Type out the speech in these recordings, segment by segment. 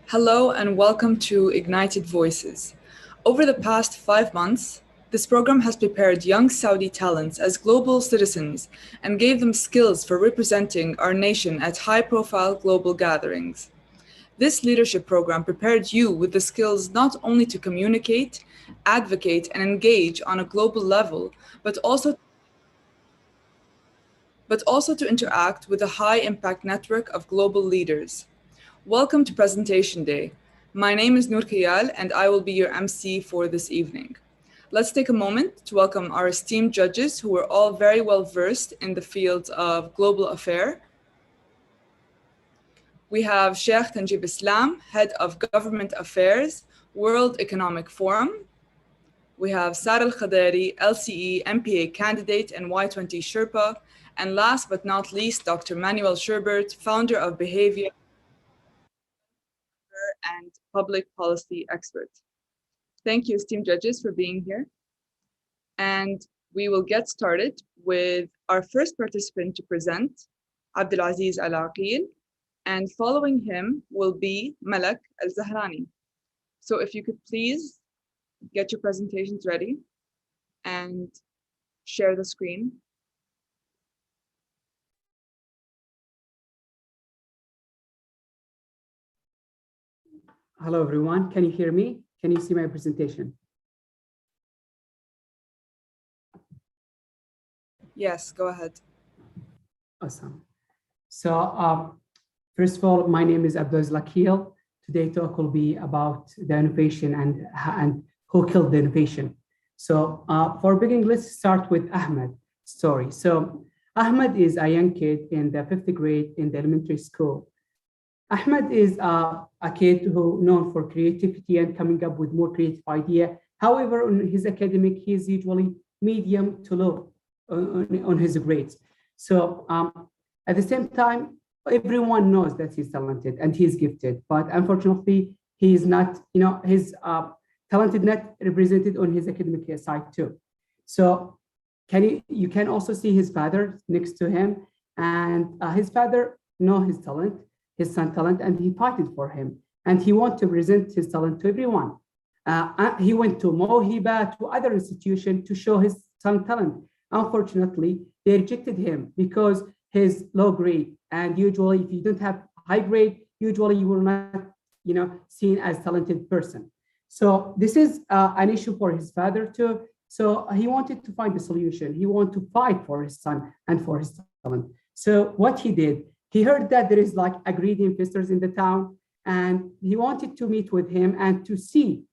Hello and welcome to Ignited Voices. Over the past 5 months, this program has prepared young Saudi talents as global citizens and gave them skills for representing our nation at high profile global gatherings. This leadership program prepared you with the skills not only to communicate, advocate, and engage on a global level, but also to interact with a high impact network of global leaders. Welcome to Presentation Day. My name is Noor Khiyal and I will be your MC for this evening. Let's take a moment to welcome our esteemed judges who are all very well versed in the field of global affair. We have Sheikh Tanjib Islam, Head of Government Affairs, World Economic Forum. We have Sara Al-Khadari, LCE MPA candidate and Y20 Sherpa. And last but not least, Dr. Manuel Sherbert, founder of Behavior and public policy expert. Thank you, esteemed judges, for being here. And we will get started with our first participant to present, Abdulaziz Al Aqil, and following him will be Malak Al Zahrani. So if you could please get your presentations ready and share the screen. Hello, everyone. Can you hear me? Can you see my presentation? Yes, go ahead. Awesome. So first of all, my name is Abdulaziz Al Aqil. Today's talk will be about the innovation and who killed the innovation. So for beginning, let's start with Ahmed's story. So Ahmed is a young kid in the 5th grade in the elementary school. Ahmed is a kid who known for creativity and coming up with more creative idea. However, on his academic, he is usually medium to low on his grades. So at the same time, everyone knows that he's talented and he's gifted, but unfortunately, he is not, his talented not represented on his academic side too. So you can also see his father next to him, and his father know his talent, his son talent, and he fighted for him. And he want to present his talent to everyone. He went to Mohiba, to other institutions to show his son talent. Unfortunately, they rejected him because his low grade. And usually, if you don't have high grade, usually you will not, seen as talented person. So this is an issue for his father too. So he wanted to find a solution. He wanted to fight for his son and for his talent. So what he did, he heard that there is like a greedy investors in the town, and he wanted to meet with him and to see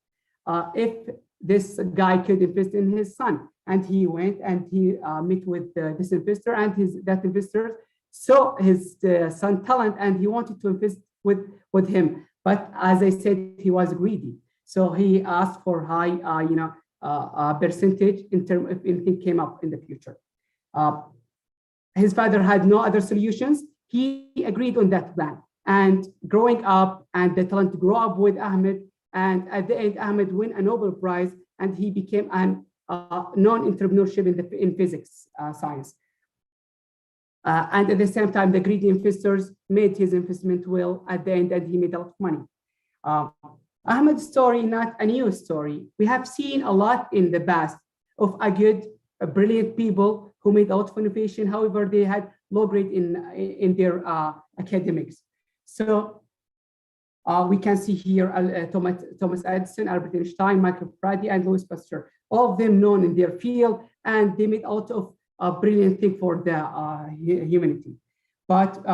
if this guy could invest in his son. And he went and he met with this investor, and that investor saw his son talent, and he wanted to invest with him. But as I said, he was greedy, so he asked for high, percentage in terms if anything came up in the future. His father had no other solutions. He agreed on that plan. And growing up, and the talent grew up with Ahmed, and at the end, Ahmed won a Nobel Prize, and he became an non-entrepreneurship in physics science. And at the same time, the greedy investors made his investment well at the end, and he made a lot of money. Ahmed's story, not a new story. We have seen a lot in the past of brilliant people who made a lot of innovation. However, they had low grade in their academics. So we can see here Thomas Edison, Albert Einstein, Michael Faraday, and Louis Pasteur, all of them known in their field, and they made a lot of brilliant things for the humanity. But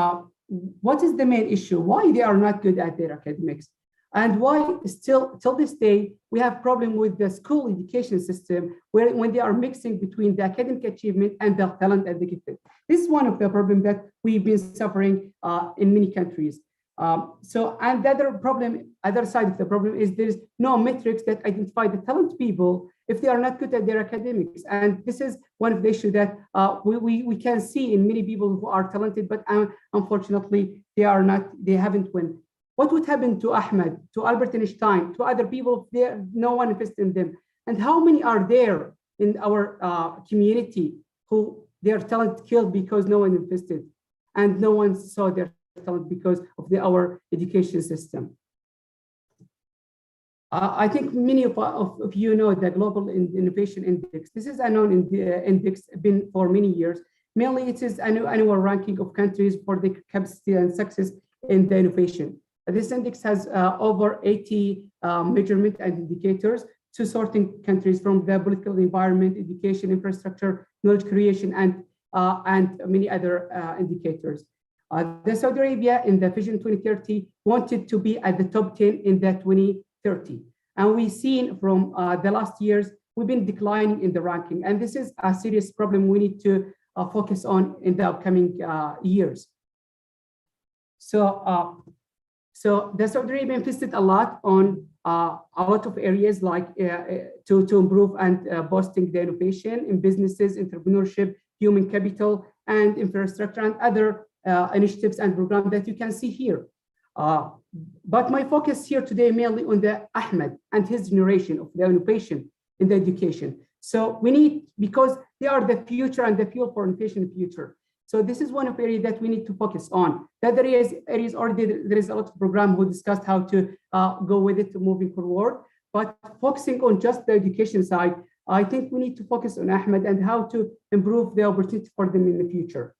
what is the main issue? Why they are not good at their academics? And why still till this day we have problem with the school education system, where when they are mixing between the academic achievement and the talent and the gifted. This is one of the problems that we've been suffering in many countries. And the other side of the problem is there's no metrics that identify the talented people if they are not good at their academics. And this is one of the issues that we can see in many people who are talented, but unfortunately they haven't won. What would happen to Ahmed, to Albert Einstein, to other people if no one invests in them? And how many are there in our community who their talent killed because no one invested and no one saw their talent because of our education system? I think many of you know the Global Innovation Index. This is a known index, been for many years. Mainly, it is an annual ranking of countries for their capacity and success in the innovation. This index has over 80 measurement and indicators to sorting countries from the political environment, education, infrastructure, knowledge creation, and many other indicators. The Saudi Arabia in the Vision 2030 wanted to be at the top 10 in the 2030. And we've seen from the last years, we've been declining in the ranking. And this is a serious problem we need to focus on in the upcoming years. So the Saudi Arabia invested a lot on a lot of areas like to improve and boosting the innovation in businesses, entrepreneurship, human capital, and infrastructure, and other initiatives and programs that you can see here. But my focus here today mainly on the Ahmed and his generation of the innovation in the education. So we need, because they are the future and the fuel for innovation in the future. So this is one of the areas that we need to focus on. The other areas already, there is a lot of program who discussed how to go with it moving forward. But focusing on just the education side, I think we need to focus on Ahmed and how to improve the opportunity for them in the future.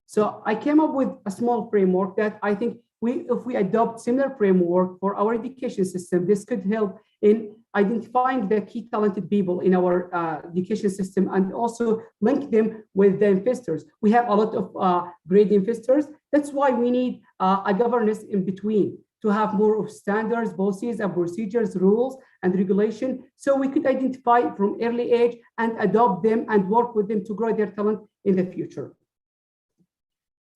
So I came up with a small framework that I think if we adopt similar framework for our education system, this could help in identifying the key talented people in our education system and also link them with the investors. We have a lot of great investors. That's why we need a governance in between to have more of standards, policies, and procedures, rules, and regulation, so we could identify from early age and adopt them and work with them to grow their talent in the future.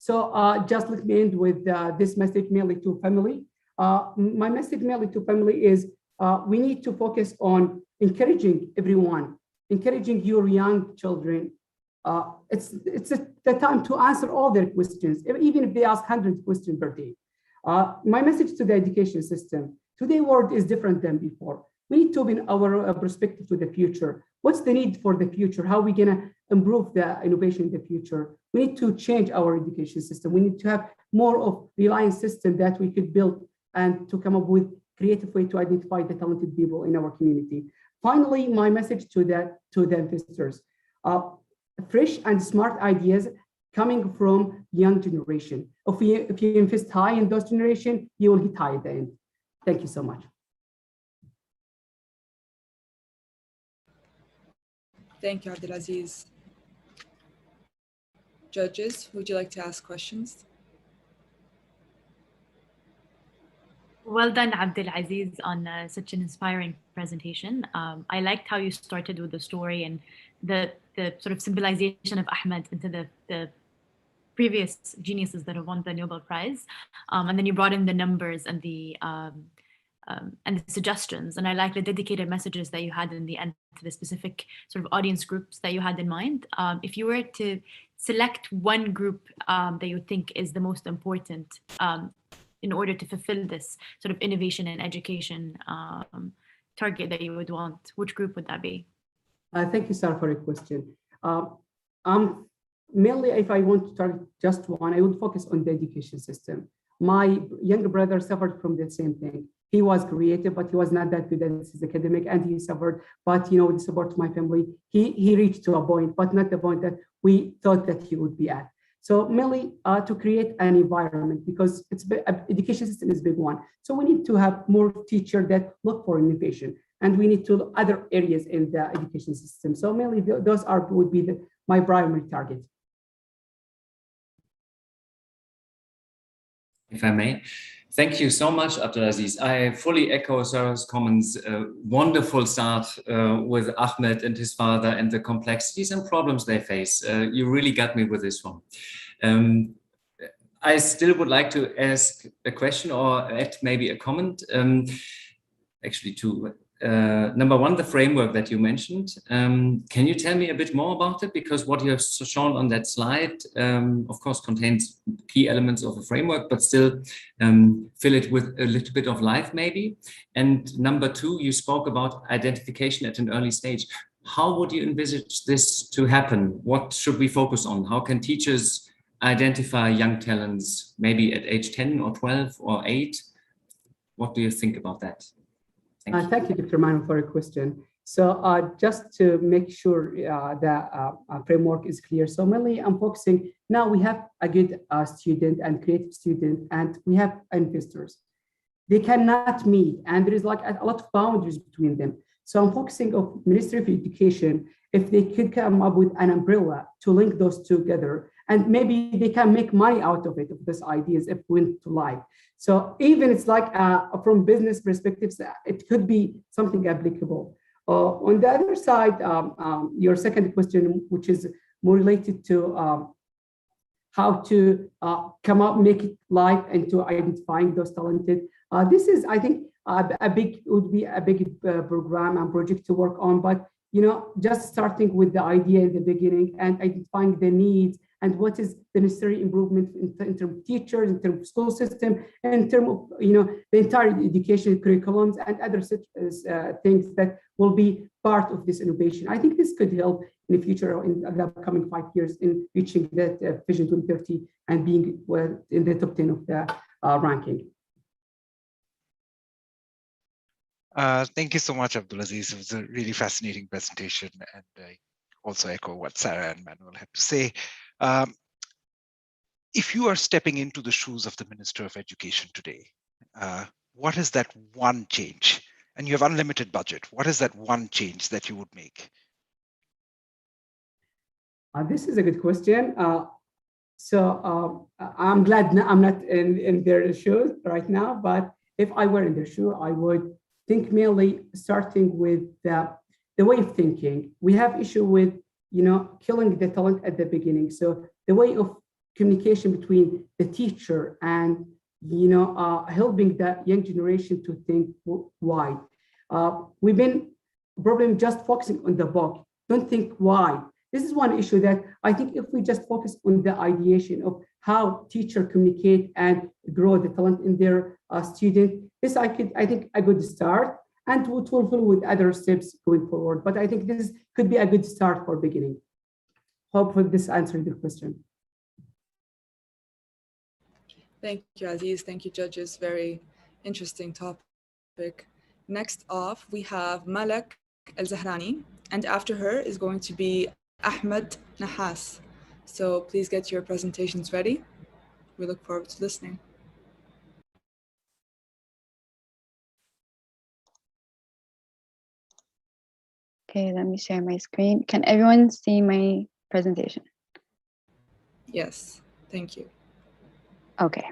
So just let me end with this message mainly to family. My message mainly to family is we need to focus on encouraging everyone, encouraging your young children. It's the time to answer all their questions, even if they ask 100 questions per day. My message to the education system, today's world is different than before. We need to open our perspective to the future. What's the need for the future? How are we gonna improve the innovation in the future? We need to change our education system. We need to have more of reliance system that we could build and to come up with creative way to identify the talented people in our community. Finally, my message to the investors, fresh and smart ideas coming from young generation. If you invest high in those generation, you will get high at the end. Thank you so much. Thank you, Abdulaziz. Judges, would you like to ask questions? Well done, Abdulaziz, on such an inspiring presentation. I liked how you started with the story and the sort of symbolization of Ahmed into the previous geniuses that have won the Nobel Prize. And then you brought in the numbers and the suggestions. And I like the dedicated messages that you had in the end to the specific sort of audience groups that you had in mind. If you were to select one group that you think is the most important in order to fulfill this sort of innovation and education target that you would want, which group would that be? Thank you, Sarah, for your question. Mainly, if I want to target just one, I would focus on the education system. My younger brother suffered from the same thing. He was creative, but he was not that good at his academic, and he suffered. But with the support of my family, he reached to a point, but not the point that we thought that he would be at. So mainly to create an environment, because education system is a big one. So we need to have more teachers that look for innovation, and we need to look other areas in the education system. So mainly those would be my primary target. If I may. Thank you so much, Abdulaziz. I fully echo Sarah's comments. Wonderful start with Ahmed and his father and the complexities and problems they face. You really got me with this one. I still would like to ask a question or add maybe a comment. Actually, two. Number one, the framework that you mentioned. Can you tell me a bit more about it? Because what you have shown on that slide, of course, contains key elements of a framework, but still fill it with a little bit of life, maybe. And number two, you spoke about identification at an early stage. How would you envisage this to happen? What should we focus on? How can teachers identify young talents, maybe at age 10 or 12 or 8? What do you think about that? Thank you. Thank you, Dr. Manuel, for your question. So just to make sure the framework is clear. So mainly I'm focusing, now we have a good student and creative student, and we have investors. They cannot meet, and there is like a lot of boundaries between them. So I'm focusing on Ministry of Education, if they could come up with an umbrella to link those together, and maybe they can make money out of it, of these ideas, if went to life. So even it's like from business perspectives, it could be something applicable. On the other side, your second question, which is more related to how to come up, make it live, and to identifying those talented. This is, I think, would be a big program and project to work on. But just starting with the idea in the beginning and identifying the needs and what is the necessary improvement in terms of teachers, in terms of school system, and in terms of the entire education curriculums and other such things that will be part of this innovation. I think this could help in the future, in the upcoming 5 years, in reaching that Vision 2030 and being in the top 10 of the ranking. Thank you so much, Abdulaziz. It was a really fascinating presentation, and I also echo what Sarah and Manuel had to say. If you are stepping into the shoes of the Minister of Education today, what is that one change? And you have unlimited budget. What is that one change that you would make? This is a good question. I'm glad I'm not in their shoes right now, but if I were in their shoe, I would think mainly starting with the way of thinking. We have issue with, killing the talent at the beginning. So the way of communication between the teacher and, helping the young generation to think wide. We've been probably just focusing on the book. Don't think wide. This is one issue that I think if we just focus on the ideation of how teachers communicate and grow the talent in their student, this I think a good start, and to fulfill with other steps going forward. But I think this could be a good start for beginning. Hopefully this answered your question. Thank you, Aziz. Thank you, judges. Very interesting topic. Next off, we have Malak Al-Zahrani, and after her is going to be Ahmed Nahas. So please get your presentations ready. We look forward to listening. Okay, let me share my screen. Can everyone see my presentation? Yes, thank you. Okay.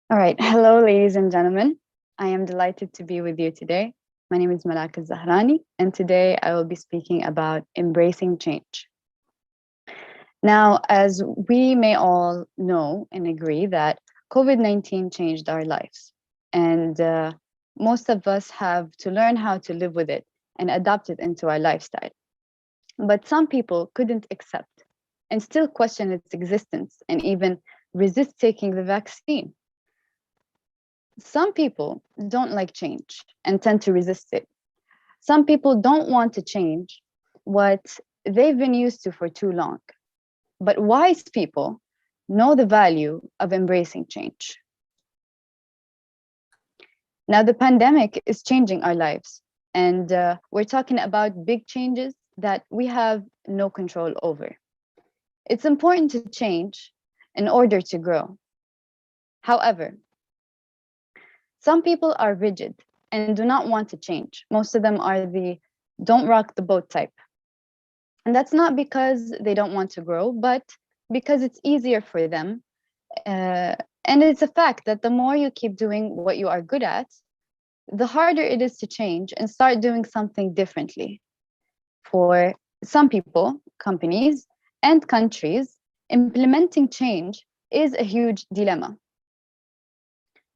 All right. Hello, ladies and gentlemen. I am delighted to be with you today. My name is Malak Al-Zahrani, and today I will be speaking about embracing change. Now, as we may all know and agree that COVID-19 changed our lives, and most of us have to learn how to live with it and adapt it into our lifestyle. But some people couldn't accept and still question its existence and even resist taking the vaccine. Some people don't like change and tend to resist it. Some people don't want to change what they've been used to for too long. But wise people know the value of embracing change. Now, the pandemic is changing our lives, and we're talking about big changes that we have no control over. It's important to change in order to grow. However, some people are rigid and do not want to change. Most of them are the don't rock the boat type. And that's not because they don't want to grow, but because it's easier for them. And it's a fact that the more you keep doing what you are good at, the harder it is to change and start doing something differently. For some people, companies, and countries, implementing change is a huge dilemma.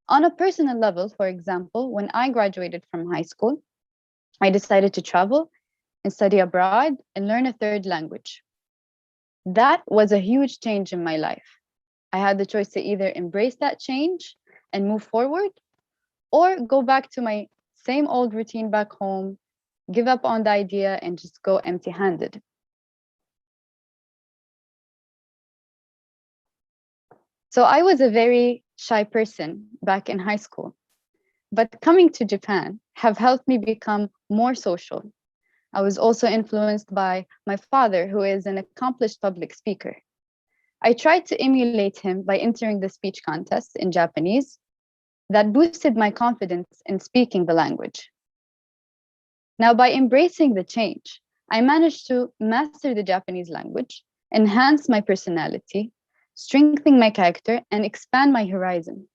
On a personal level, for example, when I graduated from high school, I decided to travel and study abroad and learn a third language. That was a huge change in my life. I had the choice to either embrace that change and move forward, or go back to my same old routine back home, give up on the idea, and just go empty-handed. So I was a very shy person back in high school. but coming to Japan have helped me become more social. I was also influenced by my father, who is an accomplished public speaker. I tried to emulate him by entering the speech contest in Japanese that boosted my confidence in speaking the language. Now, by embracing the change, I managed to master the Japanese language, enhance my personality, strengthen my character, and expand my horizon.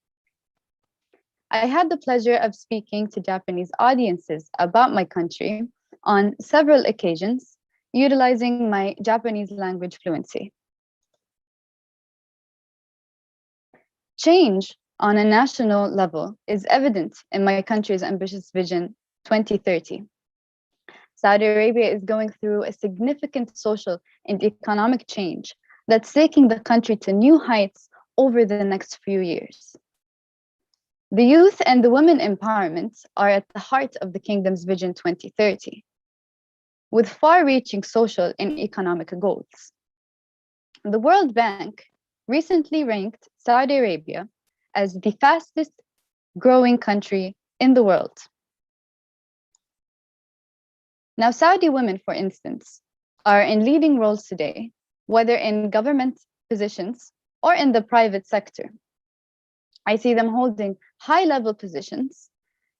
I had the pleasure of speaking to Japanese audiences about my country on several occasions, utilizing my Japanese language fluency. Change on a national level is evident in my country's ambitious Vision 2030. Saudi Arabia is going through a significant social and economic change that's taking the country to new heights over the next few years. The youth and the women empowerment are at the heart of the kingdom's Vision 2030, with far-reaching social and economic goals. The World Bank recently ranked Saudi Arabia as the fastest growing country in the world. Now, Saudi women, for instance, are in leading roles today, whether in government positions or in the private sector. I see them holding high-level positions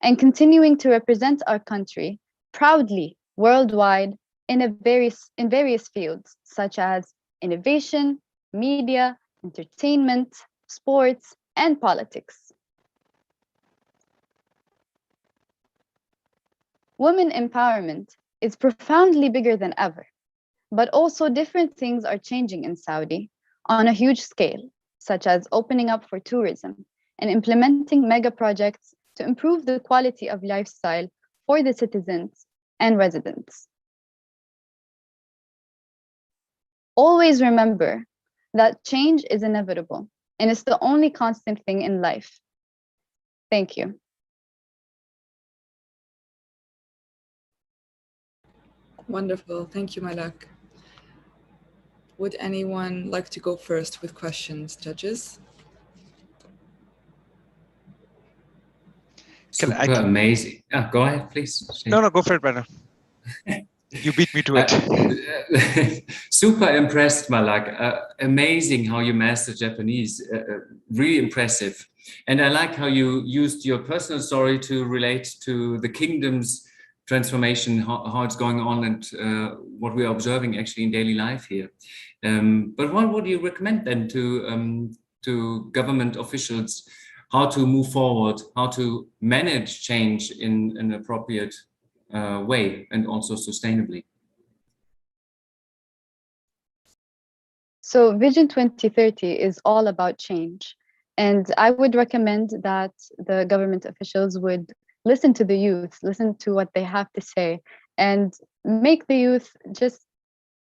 and continuing to represent our country proudly worldwide in various fields, such as innovation, media, entertainment, sports, and politics. Women empowerment is profoundly bigger than ever, but also different things are changing in Saudi on a huge scale, such as opening up for tourism and implementing mega projects to improve the quality of lifestyle for the citizens and residents. Always remember that change is inevitable and it's the only constant thing in life. Thank you. Wonderful. Thank you, Malak. Would anyone like to go first with questions, judges? Super amazing. Go ahead, please. No, go for it, Brandon. You beat me to it. Super impressed, Malak. Amazing how you mastered Japanese. Really impressive. And I like how you used your personal story to relate to the kingdom's transformation, how it's going on, and what we are observing actually in daily life here. But what would you recommend then to government officials, how to move forward, how to manage change in an appropriate way and also sustainably? So Vision 2030 is all about change. And I would recommend that the government officials would listen to the youth, listen to what they have to say, and make the youth just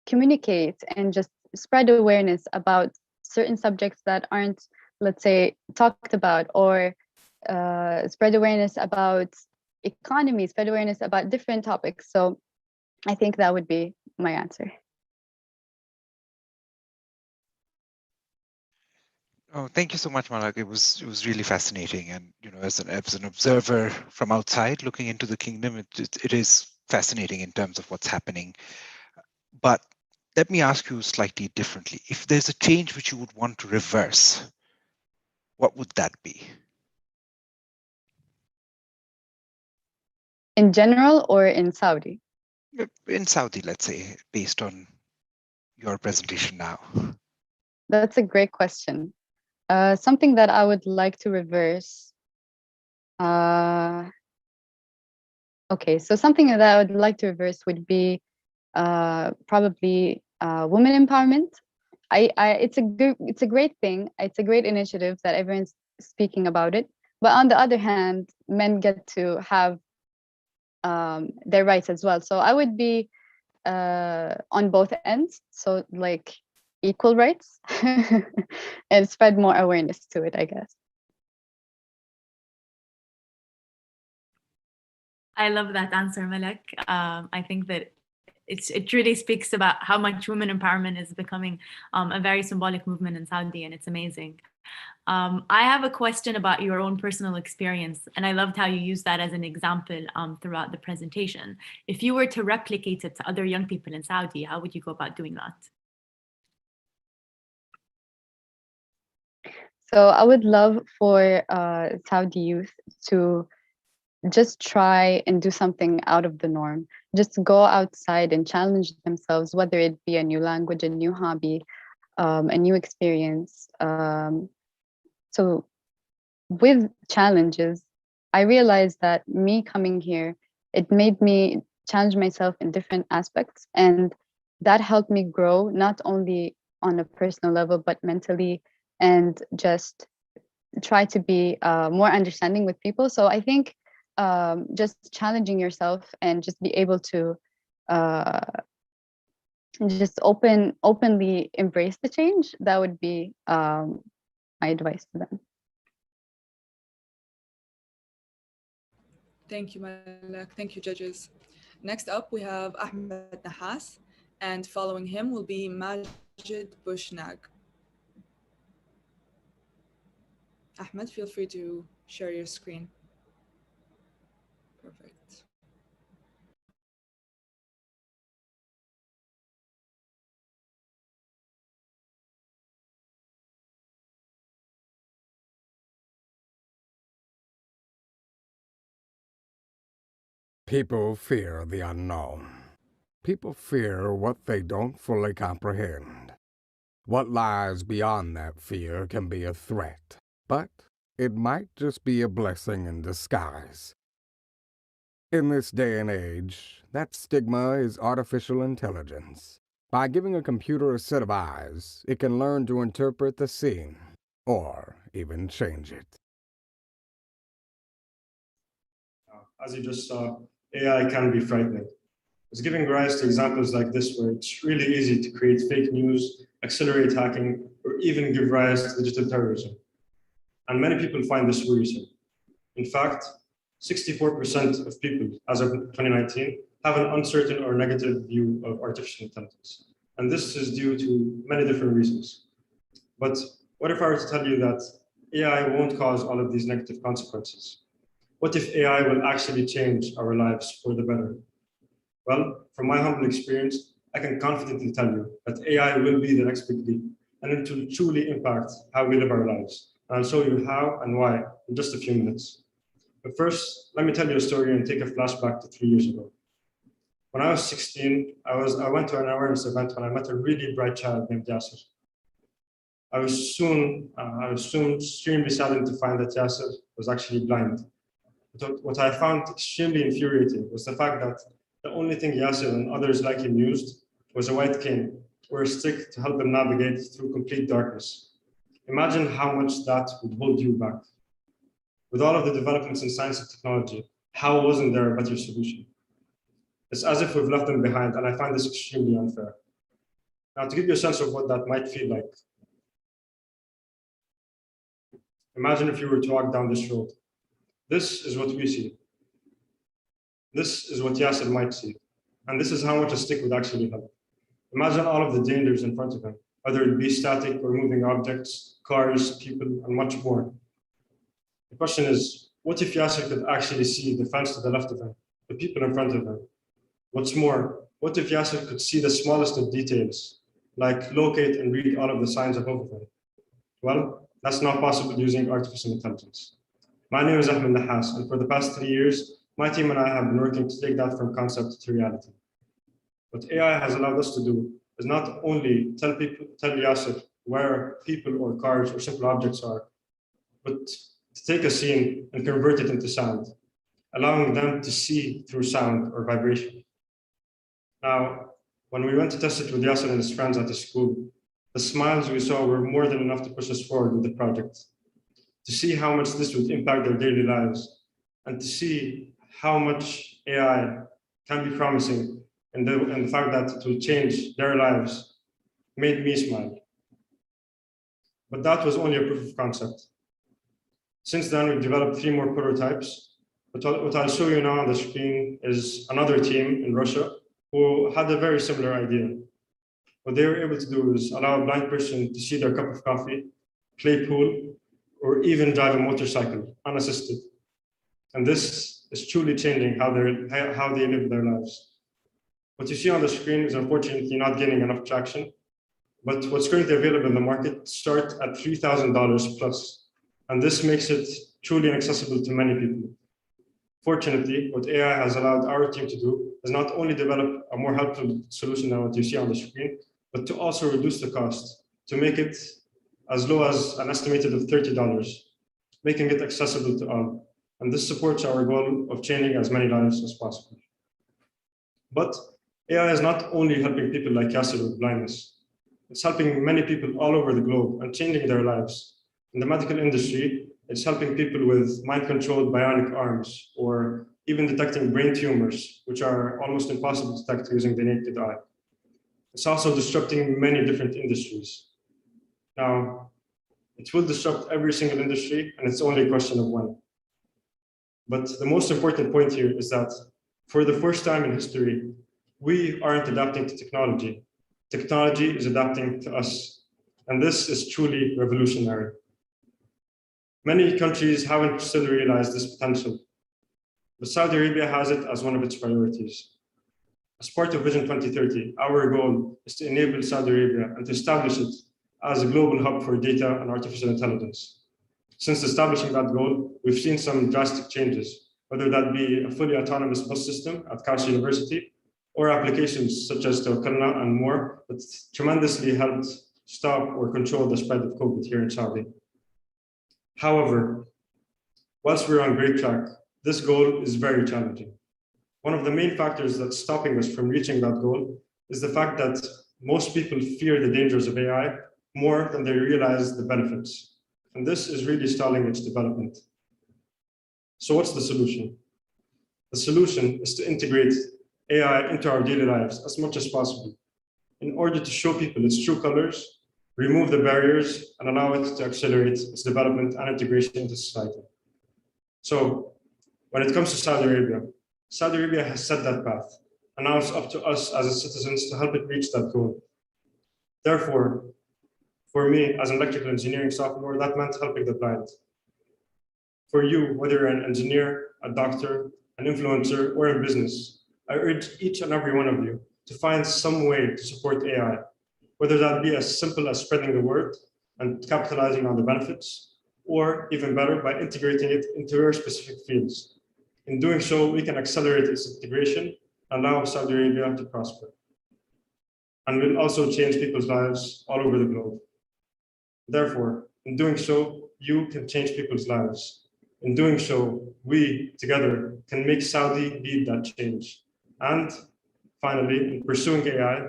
communicate and just spread awareness about certain subjects that aren't, let's say, talked about, or spread awareness about economy, spread awareness about different topics. So I think that would be my answer. Oh, thank you so much, Malak. It was really fascinating, and as an observer from outside looking into the kingdom, it is fascinating in terms of what's happening. But let me ask you slightly differently. If there's a change which you would want to reverse, what would that be? In general or in Saudi? In Saudi, let's say, based on your presentation now. That's a great question. Something that I would like to reverse. Okay, so something that I would like to reverse would be probably women empowerment. It's a great thing. It's a great initiative that everyone's speaking about it. But on the other hand, men get to have their rights as well. So I would be on both ends. So like equal rights and spread more awareness to it, I guess. I love that answer, Malak. I think that it really speaks about how much women empowerment is becoming a very symbolic movement in Saudi, and it's amazing. I have a question about your own personal experience, and I loved how you used that as an example throughout the presentation. If you were to replicate it to other young people in Saudi, how would you go about doing that? So I would love for Saudi youth to just try and do something out of the norm. Just go outside and challenge themselves, whether it be a new language, a new hobby, a new experience. So with challenges, I realized that me coming here, it made me challenge myself in different aspects. And that helped me grow, not only on a personal level, but mentally, and just try to be more understanding with people. So I think just challenging yourself and just be able to just openly embrace the change, that would be my advice to them. Thank you, Malak. Thank you, judges. Next up, we have Ahmed Nahas, and following him will be Majid Bushnag. Ahmed, feel free to share your screen. Perfect. People fear the unknown. People fear what they don't fully comprehend. What lies beyond that fear can be a threat, but it might just be a blessing in disguise. In this day and age, that stigma is artificial intelligence. By giving a computer a set of eyes, it can learn to interpret the scene, or even change it. As you just saw, AI can be frightening. It's giving rise to examples like this where it's really easy to create fake news, accelerate hacking, or even give rise to digital terrorism. And many people find this worrisome. In fact, 64% of people as of 2019 have an uncertain or negative view of artificial intelligence. And this is due to many different reasons. But what if I were to tell you that AI won't cause all of these negative consequences? What if AI will actually change our lives for the better? Well, from my humble experience, I can confidently tell you that AI will be the next big leap, and it will truly impact how we live our lives. And I'll show you how and why in just a few minutes. But first, let me tell you a story and take a flashback to 3 years ago. When I was 16, I went to an awareness event when I met a really bright child named Yasser. I was soon extremely saddened to find that Yasser was actually blind. What I found extremely infuriating was the fact that the only thing Yasser and others like him used was a white cane or a stick to help them navigate through complete darkness. Imagine how much that would hold you back. With all of the developments in science and technology, how wasn't there a better solution? It's as if we've left them behind, and I find this extremely unfair. Now, to give you a sense of what that might feel like, imagine if you were to walk down this road. This is what we see. This is what Yasser might see. And this is how much a stick would actually help. Imagine all of the dangers in front of him, whether it be static or moving objects, cars, people, and much more. The question is, what if Yasser could actually see the fence to the left of him, the people in front of him? What's more, what if Yasser could see the smallest of details, like locate and read all of the signs above him? Well, that's not possible using artificial intelligence. My name is Ahmed Nahas, and for the past 3 years, my team and I have been working to take that from concept to reality. What AI has allowed us to do is not only tell Yasser where people or cars or simple objects are, but to take a scene and convert it into sound, allowing them to see through sound or vibration. Now, when we went to test it with Yasser and his friends at the school, the smiles we saw were more than enough to push us forward with the project. To see how much this would impact their daily lives, and to see how much AI can be promising, and the fact that it will change their lives made me smile. But that was only a proof of concept. Since then, we've developed 3 more prototypes. What I'll show you now on the screen is another team in Russia who had a very similar idea. What they were able to do is allow a blind person to see their cup of coffee, play pool, or even drive a motorcycle unassisted. And this is truly changing how they live their lives. What you see on the screen is unfortunately not gaining enough traction, but what's currently available in the market starts at $3,000 plus. And this makes it truly inaccessible to many people. Fortunately, what AI has allowed our team to do is not only develop a more helpful solution than what you see on the screen, but to also reduce the cost, to make it as low as an estimated of $30, making it accessible to all. And this supports our goal of changing as many lives as possible. But AI is not only helping people like Yasser with blindness, it's helping many people all over the globe and changing their lives. In the medical industry, it's helping people with mind-controlled bionic arms, or even detecting brain tumors, which are almost impossible to detect using the naked eye. It's also disrupting many different industries. Now, it will disrupt every single industry, and it's only a question of when. But the most important point here is that for the first time in history, we aren't adapting to technology. Technology is adapting to us. And this is truly revolutionary. Many countries haven't still realized this potential, but Saudi Arabia has it as one of its priorities. As part of Vision 2030, our goal is to enable Saudi Arabia and to establish it as a global hub for data and artificial intelligence. Since establishing that goal, we've seen some drastic changes, whether that be a fully autonomous bus system at KAUST University, or applications such as Tawakkalna and more that tremendously helped stop or control the spread of COVID here in Saudi. However, whilst we're on great track, this goal is very challenging. One of the main factors that's stopping us from reaching that goal is the fact that most people fear the dangers of AI more than they realize the benefits. And this is really stalling its development. So what's the solution? The solution is to integrate AI into our daily lives as much as possible in order to show people its true colors, remove the barriers, and allow it to accelerate its development and integration into society. So when it comes to Saudi Arabia has set that path, and now it's up to us as its citizens to help it reach that goal. Therefore, for me, as an electrical engineering sophomore, that meant helping the blind. For you, whether you're an engineer, a doctor, an influencer, or in business, I urge each and every one of you to find some way to support AI, whether that be as simple as spreading the word and capitalizing on the benefits, or even better, by integrating it into your specific fields. In doing so, we can accelerate its integration and allow Saudi Arabia to prosper. And will also change people's lives all over the globe. Therefore, in doing so, you can change people's lives. In doing so, we together can make Saudi lead that change. And finally, in pursuing AI,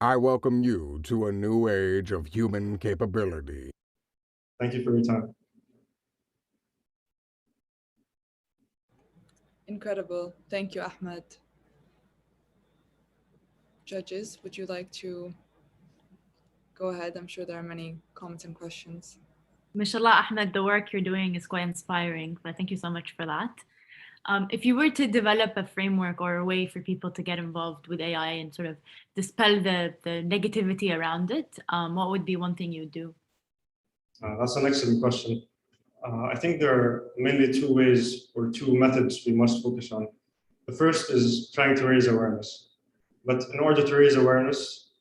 I welcome you to a new age of human capability. Thank you for your time. Incredible. Thank you, Ahmed. Judges, would you like to go ahead? I'm sure there are many comments and questions. Mashallah, Ahmed, the work you're doing is quite inspiring. But thank you so much for that. If you were to develop a framework or a way for people to get involved with AI and sort of dispel the negativity around it, what would be one thing you'd do? That's an excellent question. I think there are mainly two ways or two methods we must focus on. The first is trying to raise awareness. But in order to raise awareness,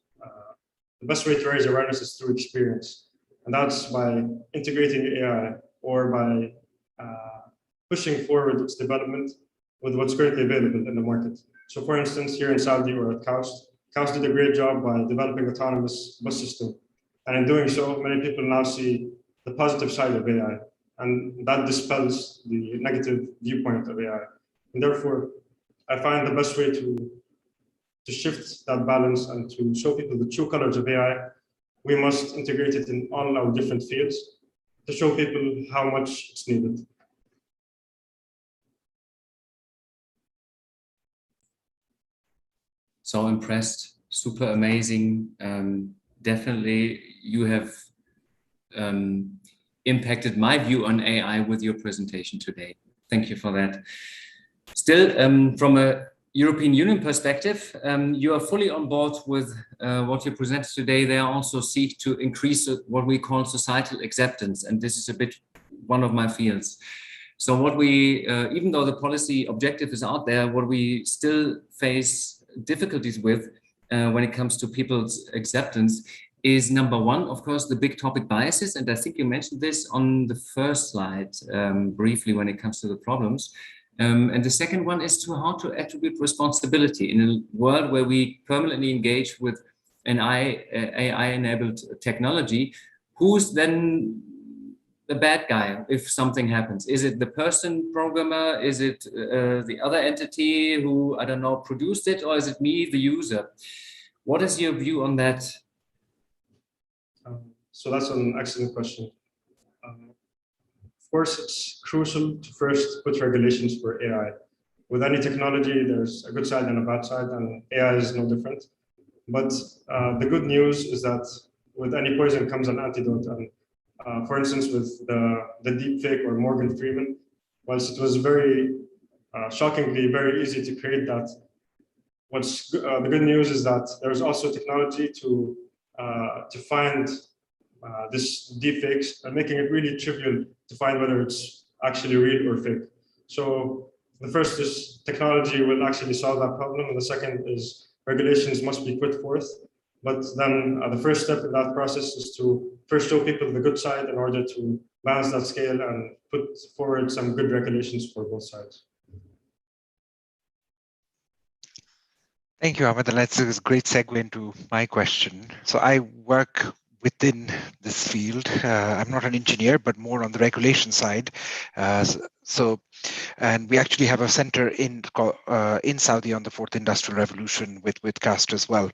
the best way to raise awareness is through experience. And that's by integrating AI or by pushing forward its development with what's currently available in the market. So for instance, here in Saudi or at KAUST did a great job by developing autonomous bus system. And in doing so, many people now see the positive side of AI. And that dispels the negative viewpoint of AI. And therefore, I find the best way to shift that balance and to show people the true colors of AI, we must integrate it in all our different fields to show people how much it's needed. So impressed, super amazing. Definitely, you have impacted my view on AI with your presentation today. Thank you for that. Still, from a European Union perspective, you are fully on board with what you presented today. They also seek to increase what we call societal acceptance, and this is a bit one of my fields. So what we, even though the policy objective is out there, what we still face difficulties with when it comes to people's acceptance is, number one, of course, the big topic biases. And I think you mentioned this on the first slide briefly when it comes to the problems. And the second one is to how to attribute responsibility in a world where we permanently engage with an AI-enabled technology. Who's then the bad guy if something happens? Is it the person programmer? Is it the other entity who, I don't know, produced it? Or is it me, the user? What is your view on that? So that's an excellent question. Of course, it's crucial to first put regulations for AI. With any technology, there's a good side and a bad side, and AI is no different. But the good news is that with any poison comes an antidote. And for instance, with the deepfake or Morgan Freeman, whilst it was very shockingly very easy to create that, the good news is that there's also technology to find this deepfakes and making it really trivial to find whether it's actually real or fake. So the first is technology will actually solve that problem, and the second is regulations must be put forth. But then the first step in that process is to first show people the good side in order to balance that scale and put forward some good regulations for both sides. Thank you, Ahmed. And that's a great segue into my question. So I work within this field. I'm not an engineer, but more on the regulation side. And we actually have a center in Saudi on the fourth industrial revolution with CAST as well.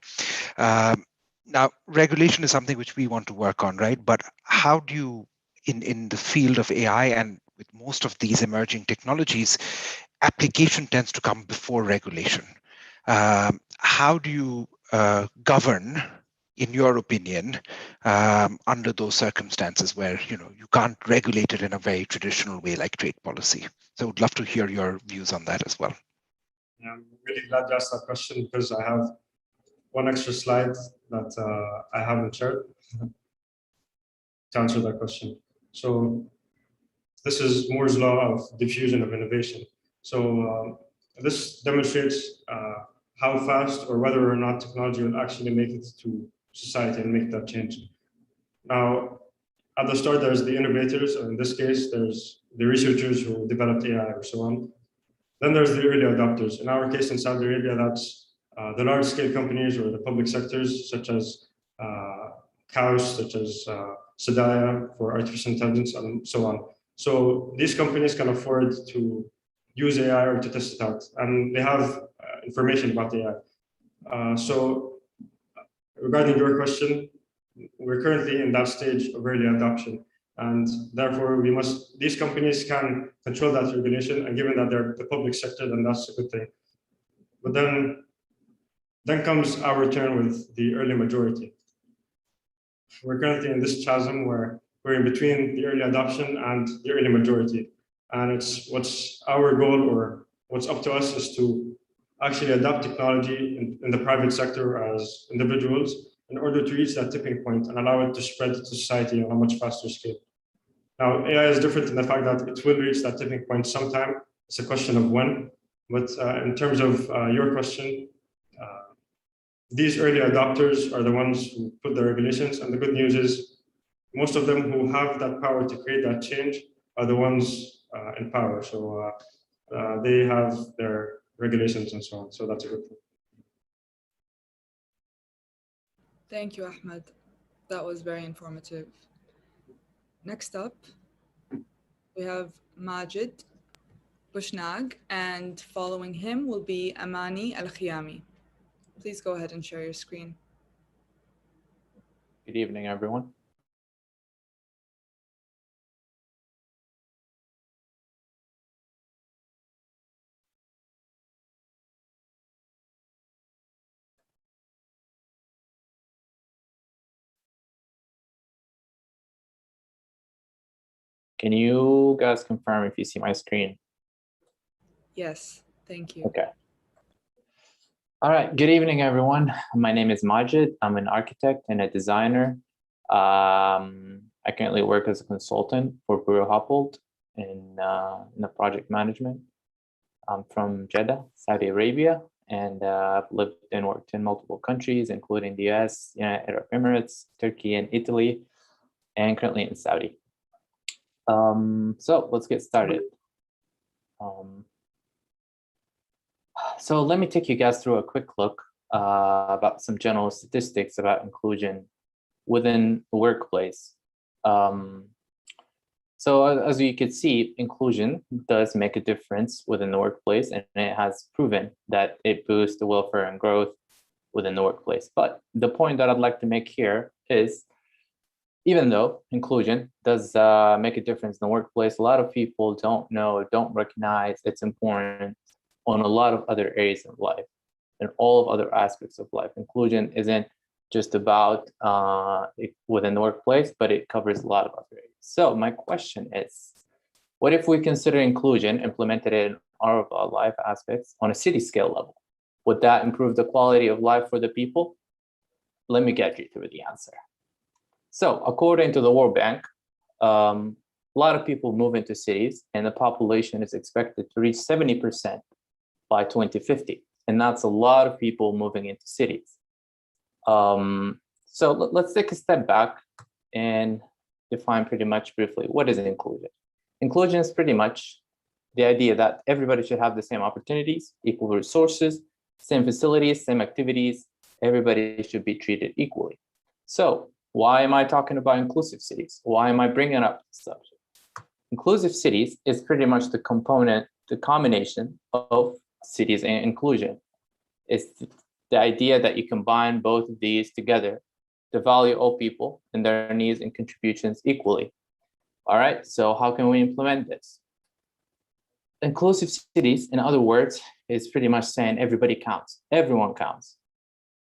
Now, regulation is something which we want to work on, right? But how do you, in the field of AI and with most of these emerging technologies, application tends to come before regulation. How do you govern, in your opinion, under those circumstances where you can't regulate it in a very traditional way like trade policy? So I would love to hear your views on that as well. Yeah, I'm really glad you asked that question because I have one extra slide that I haven't shared to answer that question. So this is Moore's law of diffusion of innovation. So this demonstrates how fast or whether or not technology will actually make it to society and make that change. Now, at the start, there's the innovators, or in this case, there's the researchers who developed AI or so on. Then there's the early adopters. In our case in Saudi Arabia, that's the large-scale companies or the public sectors, such as CAUS, such as Sadaya for artificial intelligence, and so on. So these companies can afford to use AI or to test it out, and they have information about AI. So regarding your question, we're currently in that stage of early adoption, and therefore these companies can control that regulation, and given that they're the public sector, then that's a good thing. But then comes our turn with the early majority. We're currently in this chasm where we're in between the early adoption and the early majority. And it's what's our goal, or what's up to us, is to actually adopt technology in the private sector as individuals in order to reach that tipping point and allow it to spread to society on a much faster scale. Now, AI is different in the fact that it will reach that tipping point sometime. It's a question of when. But in terms of your question, these early adopters are the ones who put the regulations. And the good news is most of them who have that power to create that change are the ones in power. So they have their regulations and so on. So that's a good thing. Thank you, Ahmed. That was very informative. Next up, we have Majid Bushnag, and following him will be Amani Al-Khiyami. Please go ahead and share your screen. Good evening, everyone. Can you guys confirm if you see my screen? Yes, thank you. Okay. All right, good evening, everyone. My name is Majid. I'm an architect and a designer. I currently work as a consultant for Buro Happold in the project management. I'm from Jeddah, Saudi Arabia, and I've lived and worked in multiple countries, including the US, United Arab Emirates, Turkey, and Italy, and currently in Saudi. So let's get started. So let me take you guys through a quick look about some general statistics about inclusion within the workplace. So as you can see, inclusion does make a difference within the workplace, and it has proven that it boosts the welfare and growth within the workplace. But the point that I'd like to make here is, even though inclusion does make a difference in the workplace, a lot of people don't know, don't recognize its importance on a lot of other areas of life and all of other aspects of life. Inclusion isn't just about within the workplace, but it covers a lot of other areas. So my question is, what if we consider inclusion implemented in all of our life aspects on a city scale level? Would that improve the quality of life for the people? Let me get you through the answer. So according to the World Bank, a lot of people move into cities, and the population is expected to reach 70% by 2050. And that's a lot of people moving into cities. So let's take a step back and define pretty much briefly, what is inclusion? Inclusion is pretty much the idea that everybody should have the same opportunities, equal resources, same facilities, same activities. Everybody should be treated equally. So why am I talking about inclusive cities? Why am I bringing up this subject? Inclusive cities is pretty much the component, the combination of cities and inclusion. It's the idea that you combine both of these together to value all people and their needs and contributions equally. All right, so how can we implement this? Inclusive cities, in other words, is pretty much saying everybody counts, everyone counts.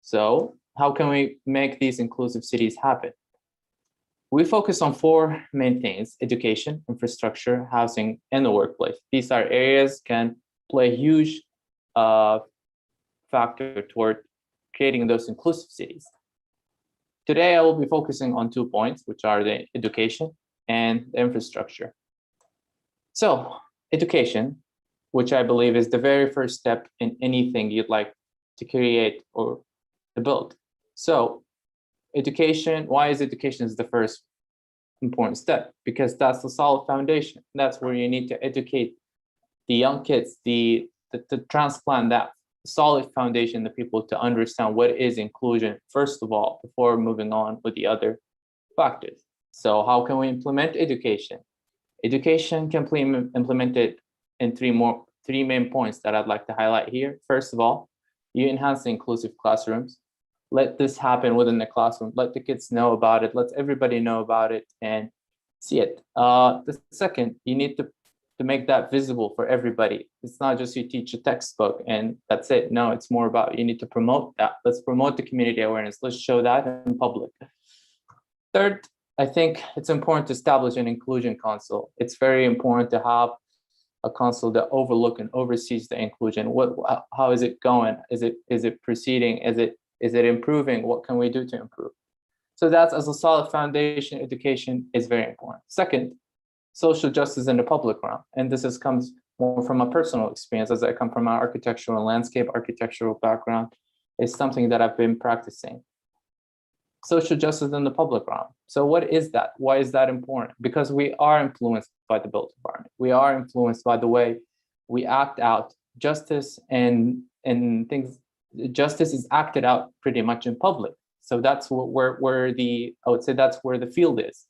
So how can we make these inclusive cities happen? We focus on four main things: education, infrastructure, housing, and the workplace. These are areas can play a huge factor toward creating those inclusive cities. Today, I will be focusing on 2 points, which are the education and the infrastructure. So education, which I believe is the very first step in anything you'd like to create or to build. So education, why is education is the first important step? Because that's the solid foundation. That's where you need to educate the young kids, to transplant that solid foundation, the people to understand what is inclusion, first of all, before moving on with the other factors. So how can we implement education? Education can be implemented in three main points that I'd like to highlight here. First of all, you enhance the inclusive classrooms. Let this happen within the classroom. Let the kids know about it. Let everybody know about it and see it. The second, you need to make that visible for everybody. It's not just you teach a textbook and that's it. No, it's more about you need to promote that. Let's promote the community awareness. Let's show that in public. Third, I think it's important to establish an inclusion council. It's very important to have a council that overlook and oversees the inclusion. How is it going? Is it proceeding? Is it improving? What can we do to improve? So that's, as a solid foundation, education is very important. Second, social justice in the public realm. And this comes more from a personal experience, as I come from an architectural and landscape architectural background. It's something that I've been practicing. Social justice in the public realm. So what is that? Why is that important? Because we are influenced by the built environment. We are influenced by the way we act out justice and things. Justice is acted out pretty much in public. So that's where I would say that's where the field is.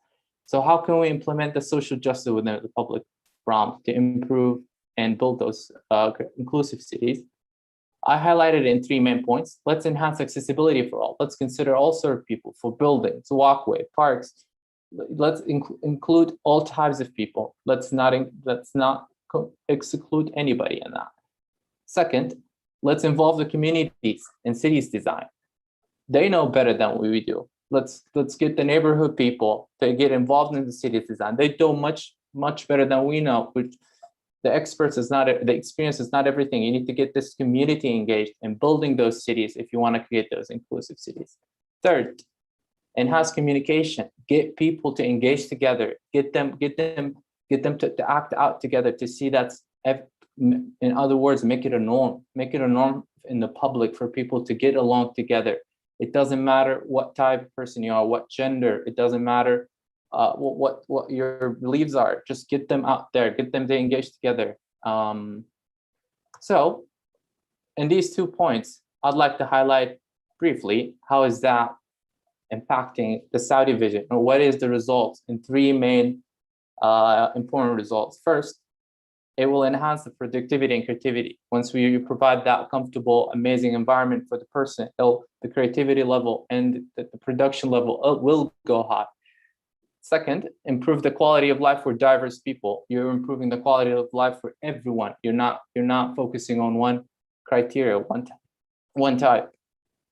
So how can we implement the social justice within the public realm to improve and build those inclusive cities? I highlighted in 3 main points. Let's enhance accessibility for all. Let's consider all sort of people for buildings, walkway, parks. Let's include all types of people. Let's not exclude anybody in that. Second, let's involve the communities in cities design. They know better than we do. Let's get the neighborhood people to get involved in the city's design. They do much better than we know, the experts is not, the experience is not everything. You need to get this community engaged in building those cities if you want to create those inclusive cities. Third, enhance communication. Get people to engage together. Get them to act out together, to see that's, in other words, make it a norm. Make it a norm in the public for people to get along together. It doesn't matter what type of person you are, what gender. It doesn't matter what your beliefs are. Just get them out there. Get them to engage together. So, in these 2 points, I'd like to highlight briefly how is that impacting the Saudi vision, or what is the results in 3 main important results. First, it will enhance the productivity and creativity. Once we provide that comfortable, amazing environment for the person, the creativity level and the production level will go high. Second, improve the quality of life for diverse people. You're improving the quality of life for everyone. You're not focusing on one criteria, one type.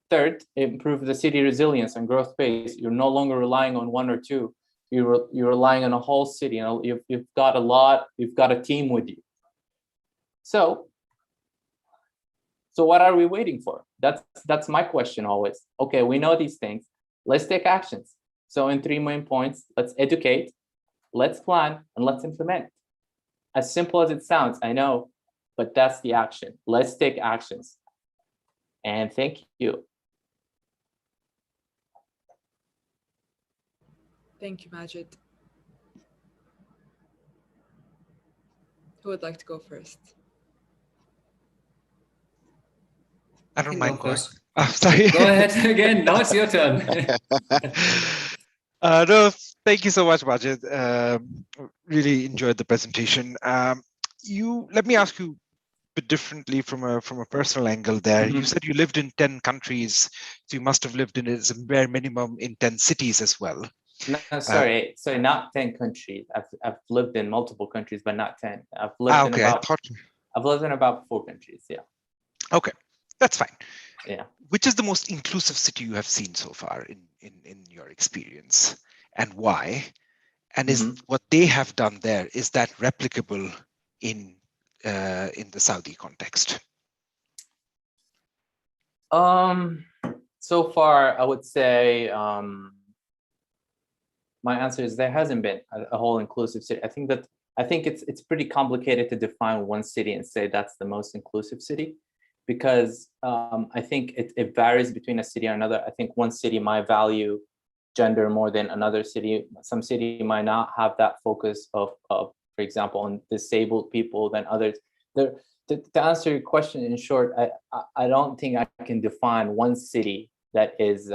Third, improve the city resilience and growth pace. You're no longer relying on 1 or 2. You're relying on a whole city. You've got a team with you. So what are we waiting for? That's my question always. Okay, we know these things. Let's take actions. So in 3 main points, let's educate, let's plan, and let's implement. As simple as it sounds, I know, but that's the action. Let's take actions. And thank you. Thank you, Majid. Who would like to go first? I don't mind going. First. Oh, sorry. Go ahead again. Now it's your turn. No, thank you so much, Majid. Really enjoyed the presentation. Let me ask you a bit differently from a personal angle there. You said you lived in 10 countries, so you must have lived in as a bare minimum in 10 cities as well. No, sorry, not 10 countries. I've lived in multiple countries, but not 10. I've lived in about 4 countries. Yeah. Okay, that's fine. Yeah. Which is the most inclusive city you have seen so far in your experience, and why? And is what they have done there, is that replicable in the Saudi context? So far, I would say my answer is there hasn't been a whole inclusive city. I think it's pretty complicated to define one city and say that's the most inclusive city, because I think it varies between a city or another. I think one city might value gender more than another city. Some city might not have that focus of for example, on disabled people than others. To answer your question in short, I don't think I can define one city that is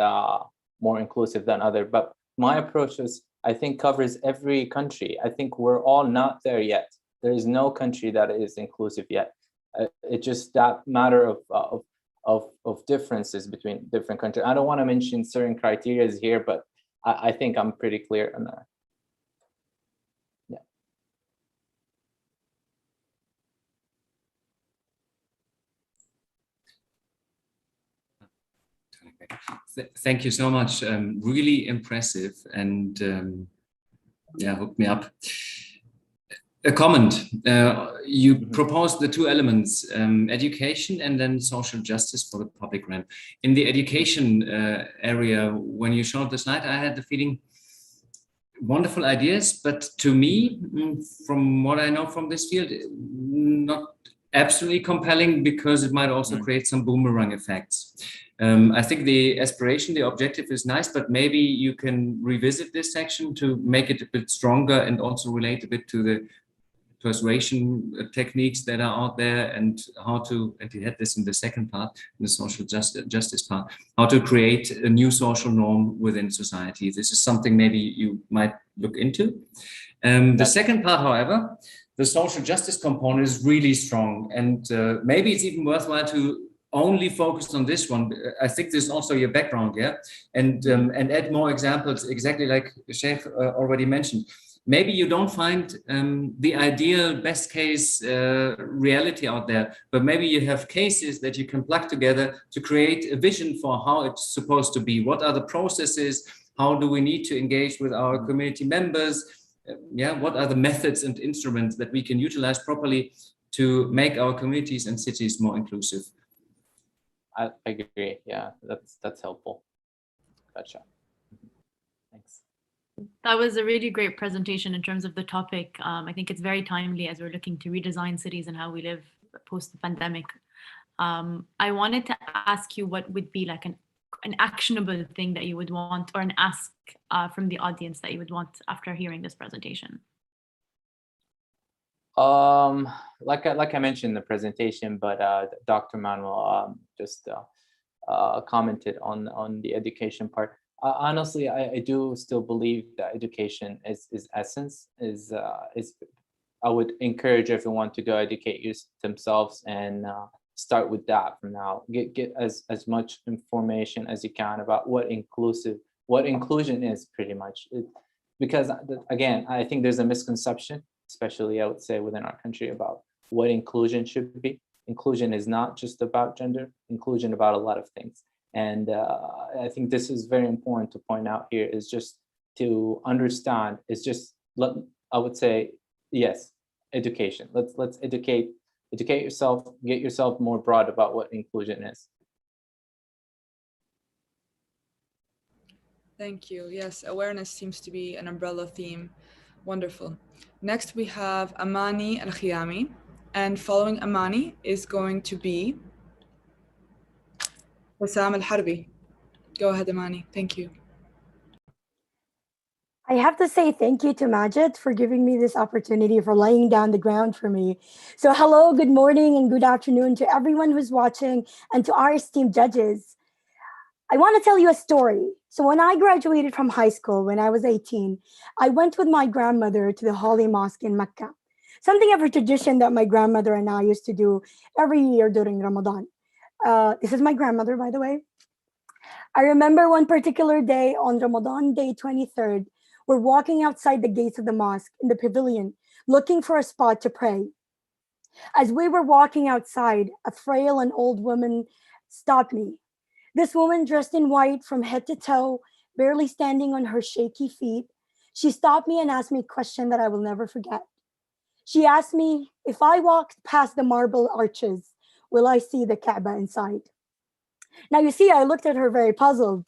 more inclusive than other, but my approach is, I think, covers every country. I think we're all not there yet. There is no country that is inclusive yet. It's just that matter of differences between different countries. I don't want to mention certain criteria here, but I think I'm pretty clear on that. Thank you so much. Really impressive, and hooked me up. A comment. You proposed the 2 elements, education and then social justice for the public realm. In the education area, when you showed the slide, I had the feeling, wonderful ideas, but to me, from what I know from this field, not absolutely compelling, because it might also create some boomerang effects. I think the aspiration, the objective is nice, but maybe you can revisit this section to make it a bit stronger and also relate a bit to the persuasion techniques that are out there, and how to, and you had this in the second part, in the social justice part, how to create a new social norm within society. This is something maybe you might look into. The second part, however, the social justice component is really strong, and maybe it's even worthwhile to only focus on this one. I think this is also your background, yeah, and add more examples, exactly like Sheikh already mentioned. Maybe you don't find the ideal best case reality out there, but maybe you have cases that you can plug together to create a vision for how it's supposed to be. What are the processes? How do we need to engage with our community members? yeah, what are the methods and instruments that we can utilize properly to make our communities and cities more inclusive? I agree. Yeah, that's helpful. Gotcha. Thanks. That was a really great presentation in terms of the topic. I think it's very timely as we're looking to redesign cities and how we live post the pandemic. I wanted to ask you what would be like an actionable thing that you would want, or an ask from the audience that you would want after hearing this presentation. Like I mentioned in the presentation, but Dr. Manuel just commented on the education part. Honestly, I do still believe that education is essence. I would encourage everyone to go educate themselves and start with that for now. Get as much information as you can about what inclusion is, pretty much. Because again, I think there's a misconception, especially I would say within our country, about what inclusion should be. Inclusion is not just about gender, inclusion about a lot of things. And I think this is very important to point out here, is just to understand, I would say, yes, education. Let's educate yourself, get yourself more broad about what inclusion is. Thank you. Yes, awareness seems to be an umbrella theme. Wonderful. Next, we have Amani Al-Khiyami, and following Amani is going to be Wassam Al-Harbi. Go ahead, Amani. Thank you. I have to say thank you to Majid for giving me this opportunity, for laying down the ground for me. So hello, good morning, and good afternoon to everyone who's watching, and to our esteemed judges. I want to tell you a story. So when I graduated from high school, when I was 18, I went with my grandmother to the Holy Mosque in Mecca. Something of a tradition that my grandmother and I used to do every year during Ramadan. This is my grandmother, by the way. I remember one particular day on Ramadan day 23rd, we're walking outside the gates of the mosque in the pavilion, looking for a spot to pray. As we were walking outside, a frail and old woman stopped me. This woman, dressed in white from head to toe, barely standing on her shaky feet, she stopped me and asked me a question that I will never forget. She asked me, if I walked past the marble arches, will I see the Kaaba inside? Now, you see, I looked at her very puzzled.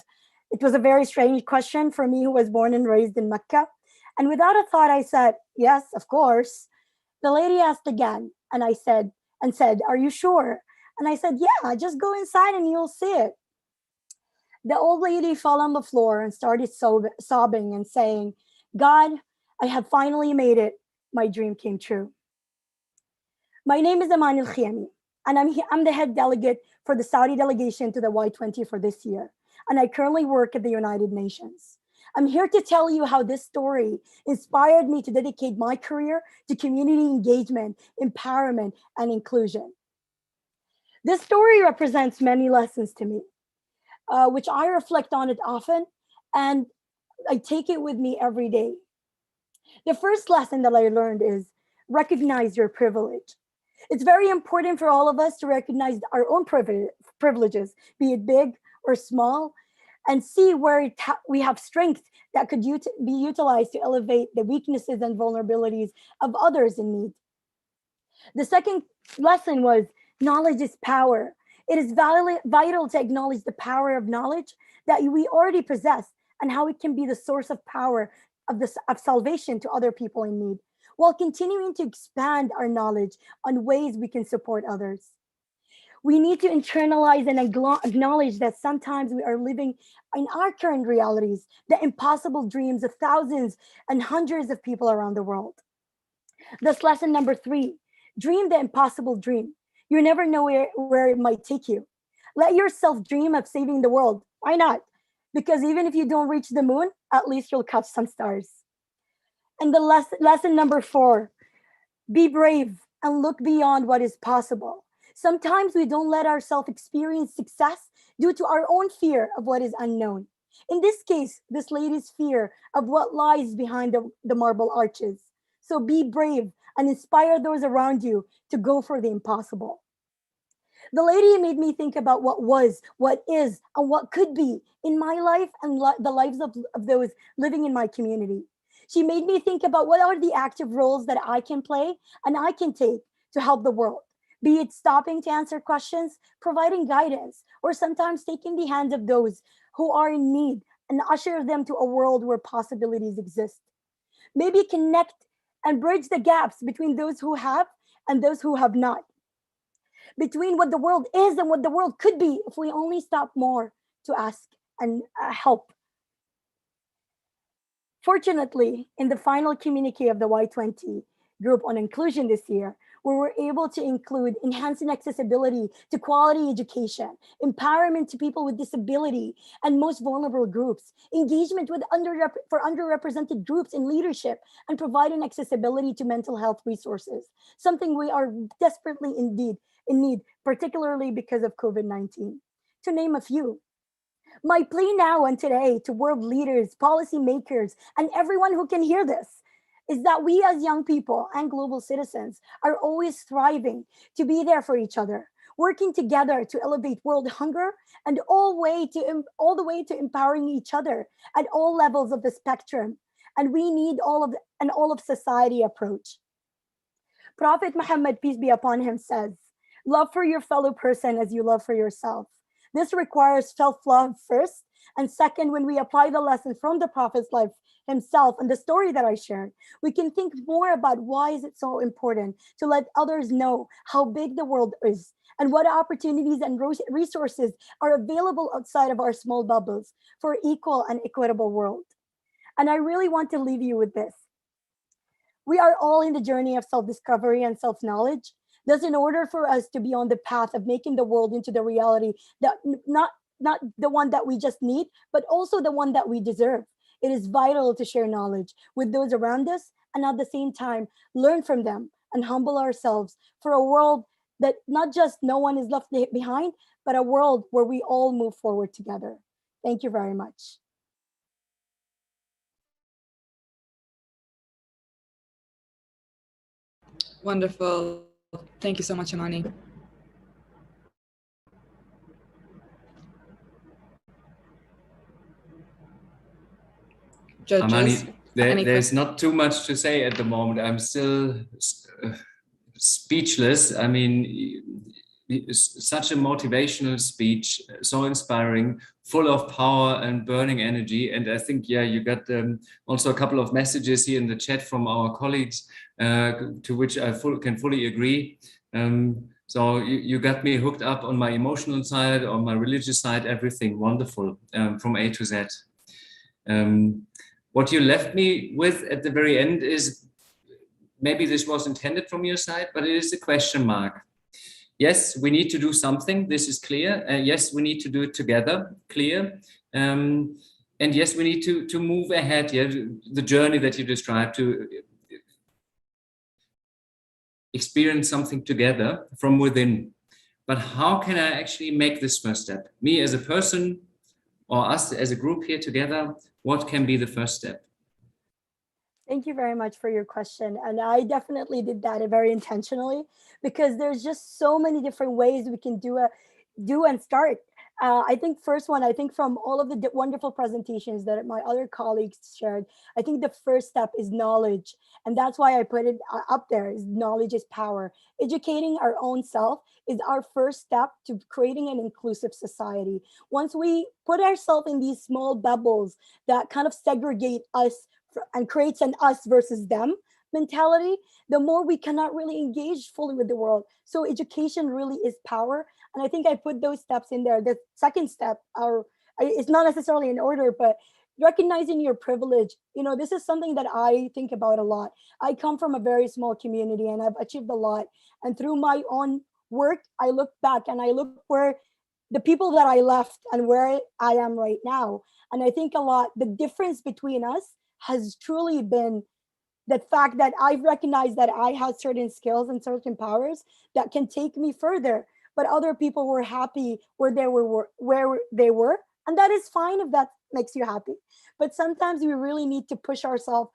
It was a very strange question for me, who was born and raised in Mecca. And without a thought, I said, yes, of course. The lady asked again, and I said, are you sure? And I said, yeah, just go inside and you'll see it. The old lady fell on the floor and started sobbing and saying, God, I have finally made it. My dream came true. My name is Amani Al-Khiyami, and I'm the head delegate for the Saudi delegation to the Y20 for this year. And I currently work at the United Nations. I'm here to tell you how this story inspired me to dedicate my career to community engagement, empowerment, and inclusion. This story represents many lessons to me, which I reflect on it often, and I take it with me every day. The first lesson that I learned is recognize your privilege. It's very important for all of us to recognize our own privileges, be it big or small, and see where we have strength that could be utilized to elevate the weaknesses and vulnerabilities of others in need. The second lesson was knowledge is power. It is vital to acknowledge the power of knowledge that we already possess, and how it can be the source of power of salvation to other people in need, while continuing to expand our knowledge on ways we can support others. We need to internalize and acknowledge that sometimes we are living in our current realities the impossible dreams of thousands and hundreds of people around the world. Thus, lesson number 3, dream the impossible dream. You never know where it might take you. Let yourself dream of saving the world. Why not? Because even if you don't reach the moon, at least you'll catch some stars. And the lesson number 4, be brave and look beyond what is possible. Sometimes we don't let ourselves experience success due to our own fear of what is unknown. In this case, this lady's fear of what lies behind the marble arches. So be brave and inspire those around you to go for the impossible. The lady made me think about what was, what is, and what could be in my life and the lives of those living in my community. She made me think about what are the active roles that I can play and I can take to help the world, be it stopping to answer questions, providing guidance, or sometimes taking the hands of those who are in need and usher them to a world where possibilities exist. Maybe connect and bridge the gaps between those who have and those who have not, between what the world is and what the world could be if we only stop more to ask and help. Fortunately, in the final communique of the Y20 group on inclusion this year, we were able to include enhancing accessibility to quality education, empowerment to people with disability and most vulnerable groups, engagement with for underrepresented groups in leadership, and providing accessibility to mental health resources, something we are desperately in need, particularly because of COVID-19. To name a few. My plea now and today to world leaders, policymakers, and everyone who can hear this is that we as young people and global citizens are always striving to be there for each other, working together to elevate world hunger and all the way to empowering each other at all levels of the spectrum. And we need all of society approach. Prophet Muhammad, peace be upon him, says, love for your fellow person as you love for yourself. This requires self-love first, and second, when we apply the lesson from the Prophet's life himself and the story that I shared, we can think more about why is it so important to let others know how big the world is and what opportunities and resources are available outside of our small bubbles for equal and equitable world. And I really want to leave you with this. We are all in the journey of self-discovery and self-knowledge. Thus, in order for us to be on the path of making the world into the reality that not the one that we just need, but also the one that we deserve, it is vital to share knowledge with those around us and at the same time learn from them and humble ourselves for a world that not just no one is left behind, but a world where we all move forward together. Thank you very much. Wonderful. Thank you so much, Amani. Judges, Amani, there's not too much to say at the moment. I'm still speechless. I mean, such a motivational speech, so inspiring, full of power and burning energy. And I think, yeah, you got also a couple of messages here in the chat from our colleagues, to which I can fully agree. So you got me hooked up on my emotional side, on my religious side, everything wonderful, from A to Z. What you left me with at the very end is, maybe this was intended from your side, but it is a question mark. Yes, we need to do something. This is clear. Yes, we need to do it together. Clear. And yes, we need to move ahead. Yeah, the journey that you described, to experience something together from within. But how can I actually make this first step? Me as a person, or us as a group here together, what can be the first step? Thank you very much for your question. And I definitely did that very intentionally, because there's just so many different ways we can do and start. I think from all of the wonderful presentations that my other colleagues shared, I think the first step is knowledge. And that's why I put it up there, is knowledge is power. Educating our own self is our first step to creating an inclusive society. Once we put ourselves in these small bubbles that kind of segregate us and creates an us versus them mentality, the more we cannot really engage fully with the world. So education really is power. And I think I put those steps in there. The second step, it's not necessarily in order, but recognizing your privilege. You know, this is something that I think about a lot. I come from a very small community and I've achieved a lot. And through my own work, I look back and I look where the people that I left and where I am right now. And I think a lot, the difference between us has truly been the fact that I've recognized that I have certain skills and certain powers that can take me further, but other people were happy where they were, and that is fine if that makes you happy. But sometimes we really need to push ourselves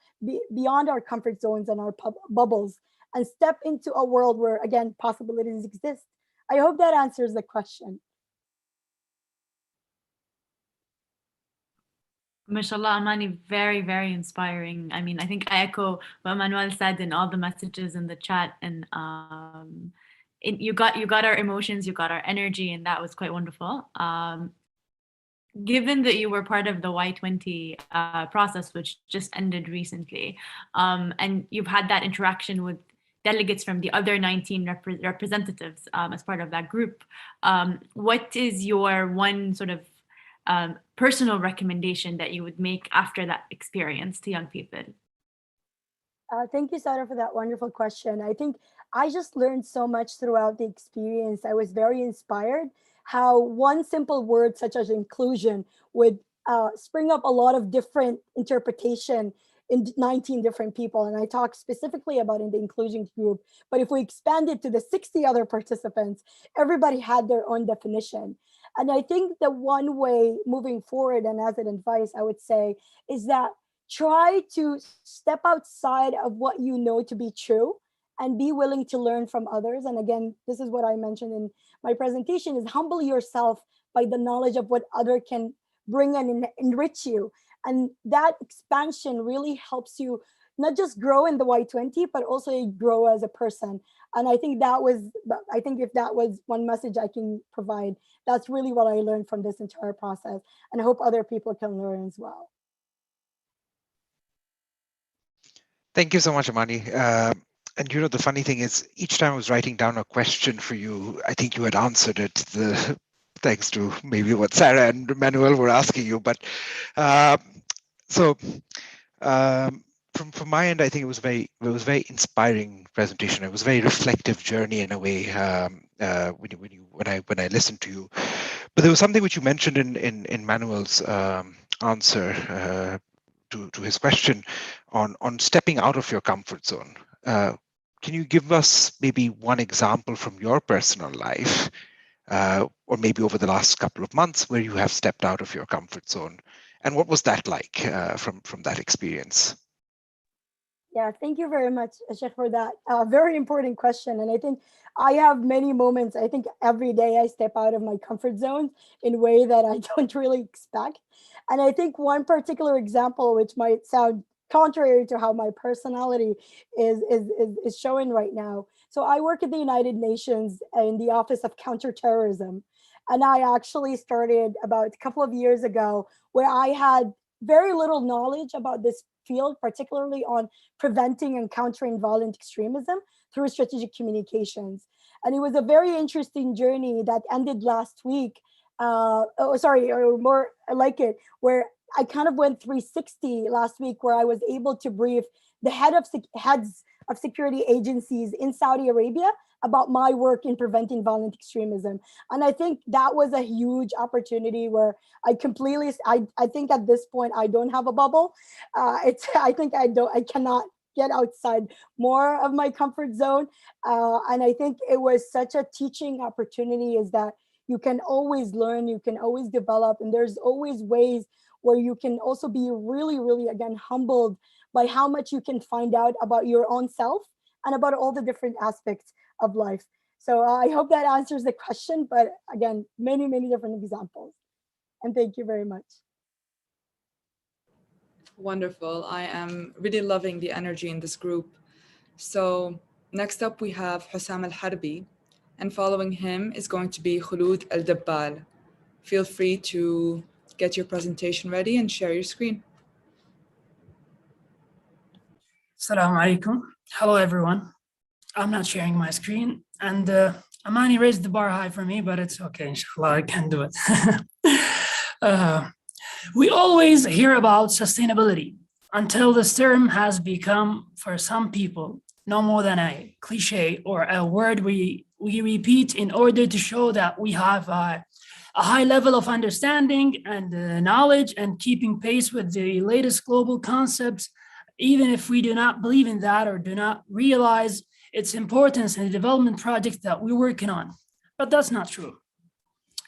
beyond our comfort zones and our bubbles and step into a world where, again, possibilities exist. I hope that answers the question. Mashallah, Amani, very, very inspiring. I mean, I think I echo what Manuel said in all the messages in the chat, and you got our emotions, you got our energy, and that was quite wonderful. Given that you were part of the Y20 process, which just ended recently, and you've had that interaction with delegates from the other 19 representatives as part of that group, what is your one sort of personal recommendation that you would make after that experience to young people? Thank you, Sarah, for that wonderful question. I think I just learned so much throughout the experience. I was very inspired how one simple word such as inclusion would spring up a lot of different interpretation in 19 different people. And I talked specifically about in the inclusion group, but if we expand it to the 60 other participants, everybody had their own definition. And I think the one way moving forward, and as an advice, I would say, is that try to step outside of what you know to be true and be willing to learn from others. And again, this is what I mentioned in my presentation, is humble yourself by the knowledge of what other can bring and enrich you. And that expansion really helps you not just grow in the Y20, but also grow as a person. And I think if that was one message I can provide, that's really what I learned from this entire process. And I hope other people can learn as well. Thank you so much, Amani. And you know, the funny thing is, each time I was writing down a question for you, I think you had answered it, thanks to maybe what Sarah and Manuel were asking you. But from my end, I think it was very inspiring presentation. It was a very reflective journey in a way when I listened to you. But there was something which you mentioned in Manuel's answer to his question on stepping out of your comfort zone. Can you give us maybe one example from your personal life, or maybe over the last couple of months, where you have stepped out of your comfort zone? And what was that like from that experience? Yeah, thank you very much, Sheikh, for that very important question. And I think I have many moments. I think every day I step out of my comfort zone in a way that I don't really expect. And I think one particular example, which might sound contrary to how my personality is showing right now. So I work at the United Nations in the Office of Counterterrorism. And I actually started about a couple of years ago where I had very little knowledge about this field, particularly on preventing and countering violent extremism through strategic communications. And it was a very interesting journey that ended last week. Or more like it, where I kind of went 360 last week, where I was able to brief the heads of security agencies in Saudi Arabia about my work in preventing violent extremism. And I think that was a huge opportunity where I think at this point, I don't have a bubble. I cannot get outside more of my comfort zone. And I think it was such a teaching opportunity, is that you can always learn, you can always develop, and there's always ways where you can also be really, really, again, humbled by how much you can find out about your own self and about all the different aspects of life. So I hope that answers the question, but again, many, many different examples. And thank you very much. Wonderful. I am really loving the energy in this group. So next up we have Hussam Al-Harbi, and following him is going to be Khulud Al-Dabbal. Feel free to get your presentation ready and share your screen. Assalamu alaikum. Hello, everyone. I'm not sharing my screen, and Amani raised the bar high for me, but it's okay, inshallah, I can do it. We always hear about sustainability until this term has become, for some people, no more than a cliche or a word we repeat in order to show that we have a high level of understanding and knowledge and keeping pace with the latest global concepts, even if we do not believe in that or do not realize its importance in the development project that we're working on. But that's not true.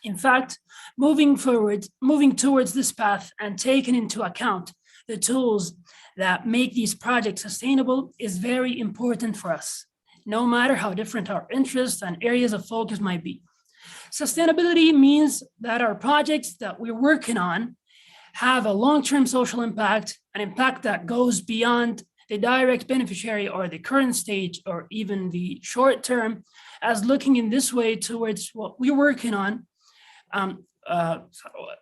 In fact, moving towards this path and taking into account the tools that make these projects sustainable is very important for us, no matter how different our interests and areas of focus might be. Sustainability means that our projects that we're working on have a long-term social impact, an impact that goes beyond the direct beneficiary or the current stage or even the short term, as looking in this way towards what we're working on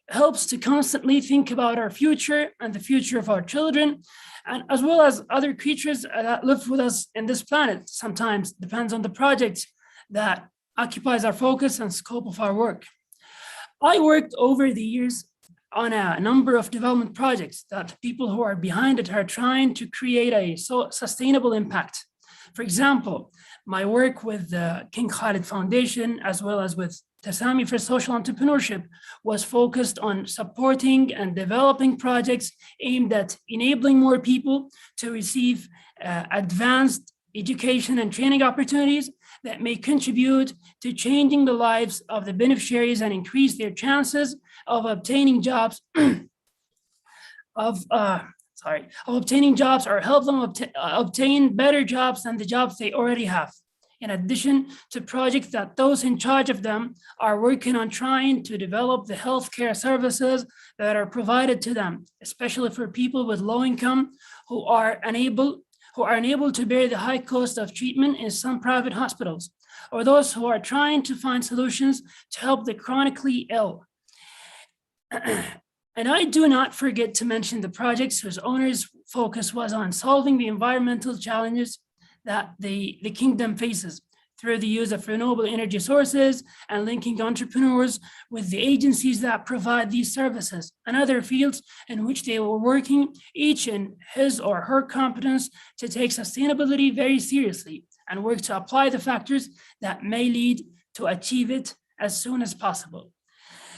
helps to constantly think about our future and the future of our children, and as well as other creatures that live with us in this planet. Sometimes depends on the project that occupies our focus and scope of our work. I worked over the years on a number of development projects that the people who are behind it are trying to create a sustainable impact. For example, my work with the King Khalid Foundation, as well as with Tasami for Social Entrepreneurship, was focused on supporting and developing projects aimed at enabling more people to receive advanced education and training opportunities that may contribute to changing the lives of the beneficiaries and increase their chances of obtaining jobs, obtaining jobs, or help them obtain better jobs than the jobs they already have. In addition to projects that those in charge of them are working on trying to develop the healthcare services that are provided to them, especially for people with low income who are unable to bear the high cost of treatment in some private hospitals, or those who are trying to find solutions to help the chronically ill. And I do not forget to mention the projects whose owners' focus was on solving the environmental challenges that the kingdom faces through the use of renewable energy sources and linking entrepreneurs with the agencies that provide these services and other fields in which they were working, each in his or her competence to take sustainability very seriously and work to apply the factors that may lead to achieve it as soon as possible.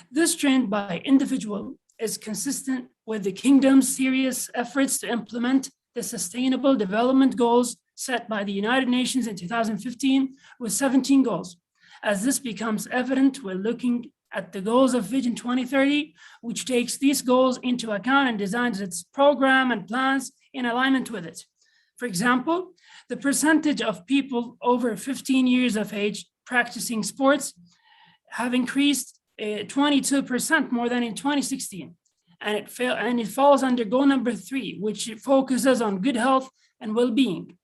This trend by individual is consistent with the kingdom's serious efforts to implement the Sustainable Development Goals set by the United Nations in 2015 with 17 goals. As this becomes evident, we're looking at the goals of Vision 2030, which takes these goals into account and designs its program and plans in alignment with it. For example, the percentage of people over 15 years of age practicing sports have increased 22% more than in 2016. And it falls under goal number 3, which focuses on good health and well-being.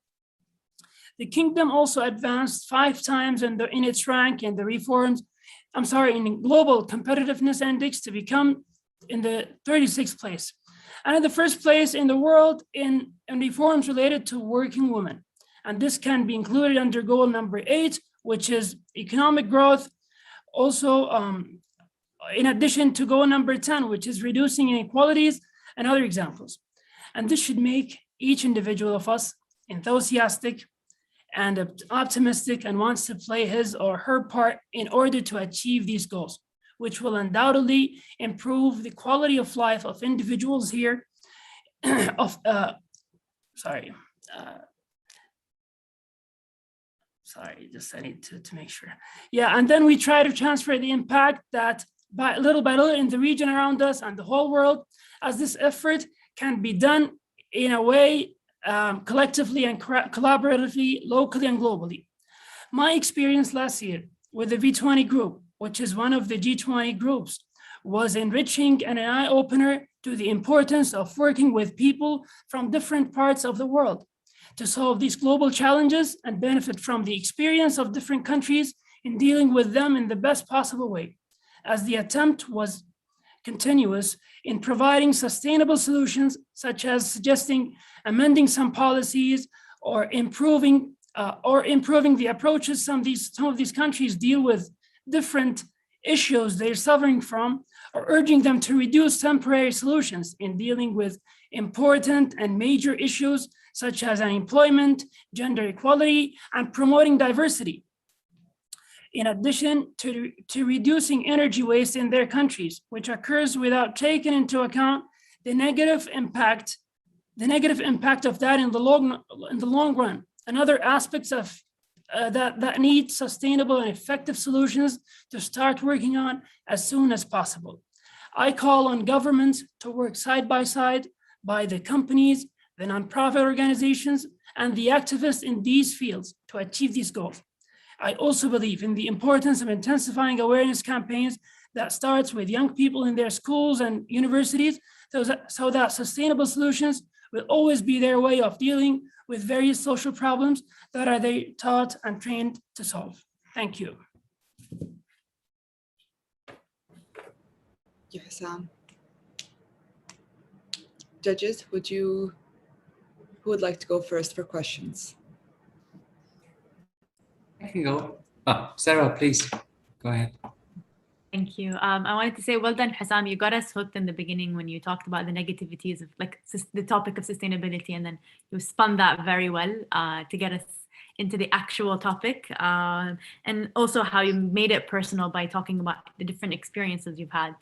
The kingdom also advanced 5 times in its rank in the in Global Competitiveness Index to become in the 36th place. And in the first place in the world in reforms related to working women. And this can be included under goal number 8, which is economic growth. Also, in addition to goal number 10, which is reducing inequalities and other examples. And this should make each individual of us enthusiastic and optimistic and wants to play his or her part in order to achieve these goals, which will undoubtedly improve the quality of life of individuals here. Just I need to make sure. Yeah, and then we try to transfer the impact that by little in the region around us and the whole world, as this effort can be done in a way collectively and collaboratively, locally and globally. My experience last year with the V20 group, which is one of the G20 groups, was enriching and an eye-opener to the importance of working with people from different parts of the world to solve these global challenges and benefit from the experience of different countries in dealing with them in the best possible way, as the attempt was continuous in providing sustainable solutions, such as suggesting amending some policies or improving the approaches some of these countries deal with different issues they're suffering from, or urging them to reduce temporary solutions in dealing with important and major issues such as unemployment, gender equality, and promoting diversity. In addition to reducing energy waste in their countries, which occurs without taking into account the negative impact of that in the long run, and other aspects of that need sustainable and effective solutions to start working on as soon as possible. I call on governments to work side by side by the companies, the nonprofit organizations, and the activists in these fields to achieve these goals. I also believe in the importance of intensifying awareness campaigns that starts with young people in their schools and universities, so that sustainable solutions will always be their way of dealing with various social problems that are they taught and trained to solve. Thank you. Thank you, Hussam. Judges, who would like to go first for questions? I can go. Sarah, please go ahead. Thank you. I wanted to say, well done, Hussam. You got us hooked in the beginning when you talked about the negativities of the topic of sustainability, and then you spun that very well to get us into the actual topic, and also how you made it personal by talking about the different experiences you've had.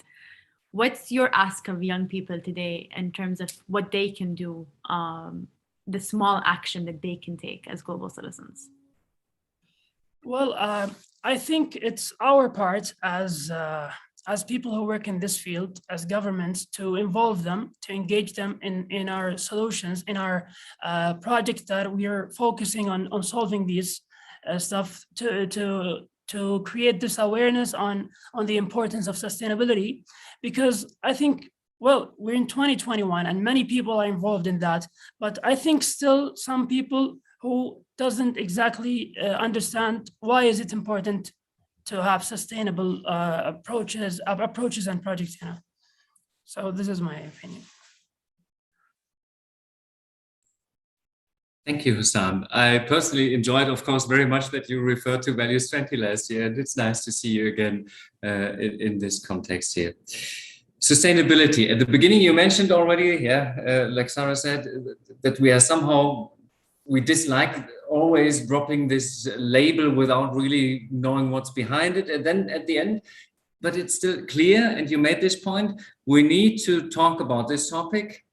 What's your ask of young people today in terms of what they can do, the small action that they can take as global citizens? Well, I think it's our part as people who work in this field, as governments, to involve them, to engage them in our solutions, in our projects that we are focusing on solving these stuff, to create this awareness on the importance of sustainability. Because I think, well, we're in 2021 and many people are involved in that, but I think still some people who doesn't exactly understand why is it important to have sustainable approaches and projects. So this is my opinion. Thank you, Hussam. I personally enjoyed, of course, very much that you referred to Values 20 last year, and it's nice to see you again in this context here. Sustainability. At the beginning, you mentioned already, like Sarah said, that we dislike always dropping this label without really knowing what's behind it. And then at the end, but it's still clear, and you made this point, we need to talk about this topic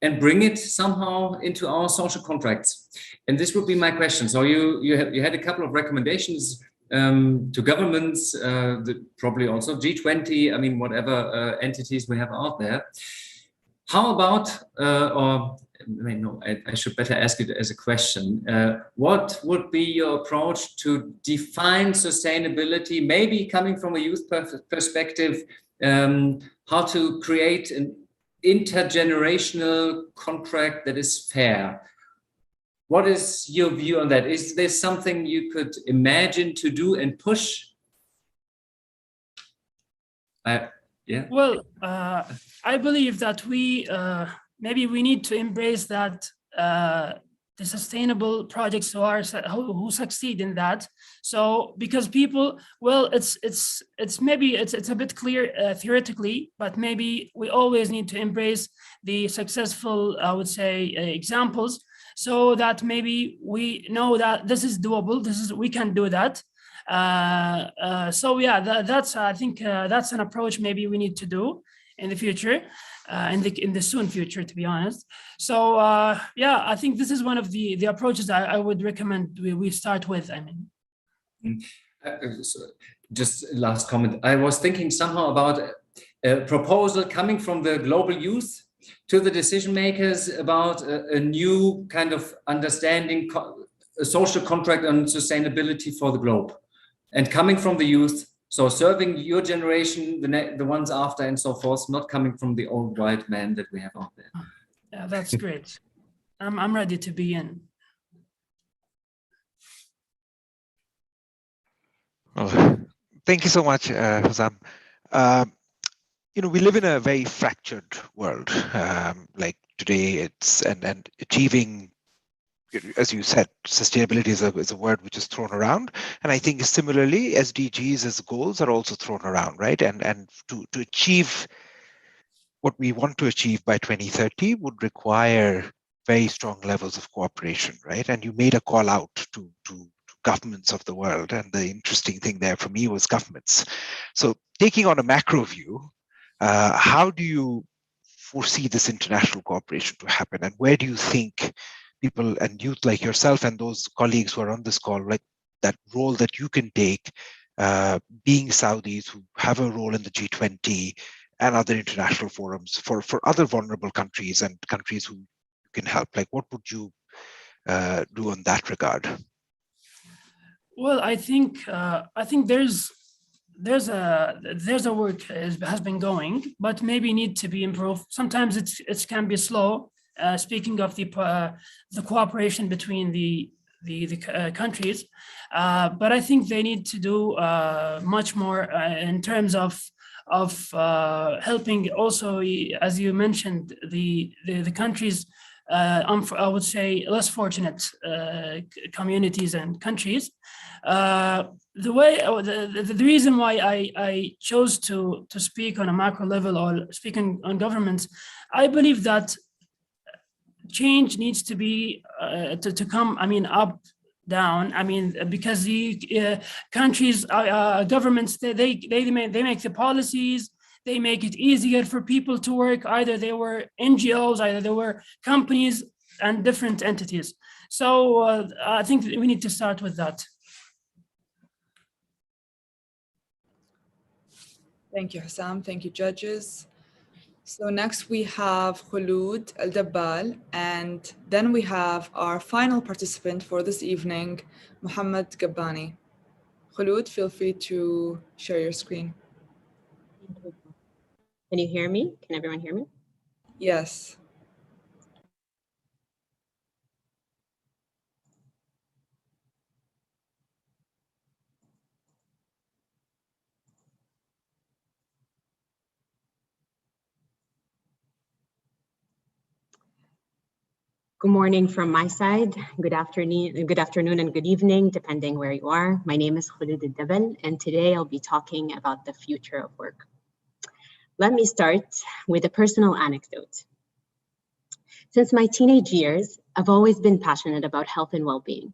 and bring it somehow into our social contracts. And this would be my question. So you had a couple of recommendations to governments, probably also G20, I mean, whatever entities we have out there. How about, I should better ask it as a question. What would be your approach to define sustainability, maybe coming from a youth perspective, how to create an intergenerational contract that is fair? What is your view on that? Is there something you could imagine to do and push? Well, I believe that maybe we need to embrace that the sustainable projects who succeed in that. So because people, well, it's a bit clear theoretically, but maybe we always need to embrace the successful, I would say, examples, so that maybe we know that this is doable. We can do that. So yeah, that's I think that's an approach maybe we need to do in the future, in the soon future, to be honest. So yeah, I think this is one of the approaches I would recommend we start with. I mean, just last comment. I was thinking somehow about a proposal coming from the global youth to the decision makers about a new kind of understanding, a social contract on sustainability for the globe, and coming from the youth. So serving your generation, the ones after, and so forth, not coming from the old white man that we have out there. Yeah, that's great. I'm ready to be in. Well, thank you so much, Hussam. We live in a very fractured world. Like today, it's and achieving, as you said, sustainability is a word which is thrown around. And I think similarly, SDGs as goals are also thrown around, right? And to achieve what we want to achieve by 2030 would require very strong levels of cooperation, right? And you made a call out to governments of the world. And the interesting thing there for me was governments. So taking on a macro view, how do you foresee this international cooperation to happen? And where do you think people and youth like yourself and those colleagues who are on this call, like that role that you can take, being Saudis who have a role in the G20 and other international forums for other vulnerable countries and countries who can help? Like, what would you do in that regard? Well, I think there's there's a work has been going, but maybe need to be improved. Sometimes it can be slow. Speaking of the cooperation between the countries, but I think they need to do much more in terms of helping also, as you mentioned, the countries, I would say less fortunate communities and countries. The reason why I chose to speak on a macro level or speaking on governments, I believe that change needs to be to come, I mean, up, down. I mean, because the countries, governments, they make the policies, they make it easier for people to work. Either they were NGOs, either they were companies and different entities. So I think we need to start with that. Thank you, Hussam. Thank you, judges. So next we have Khulud Al-Dabbal, and then we have our final participant for this evening, Muhammad Gabbani. Khulud, feel free to share your screen. Can you hear me? Can everyone hear me? Yes. Good morning from my side. Good afternoon and good evening, depending where you are. My name is Khulud Al-Dabbal, and today I'll be talking about the future of work. Let me start with a personal anecdote. Since my teenage years, I've always been passionate about health and well-being.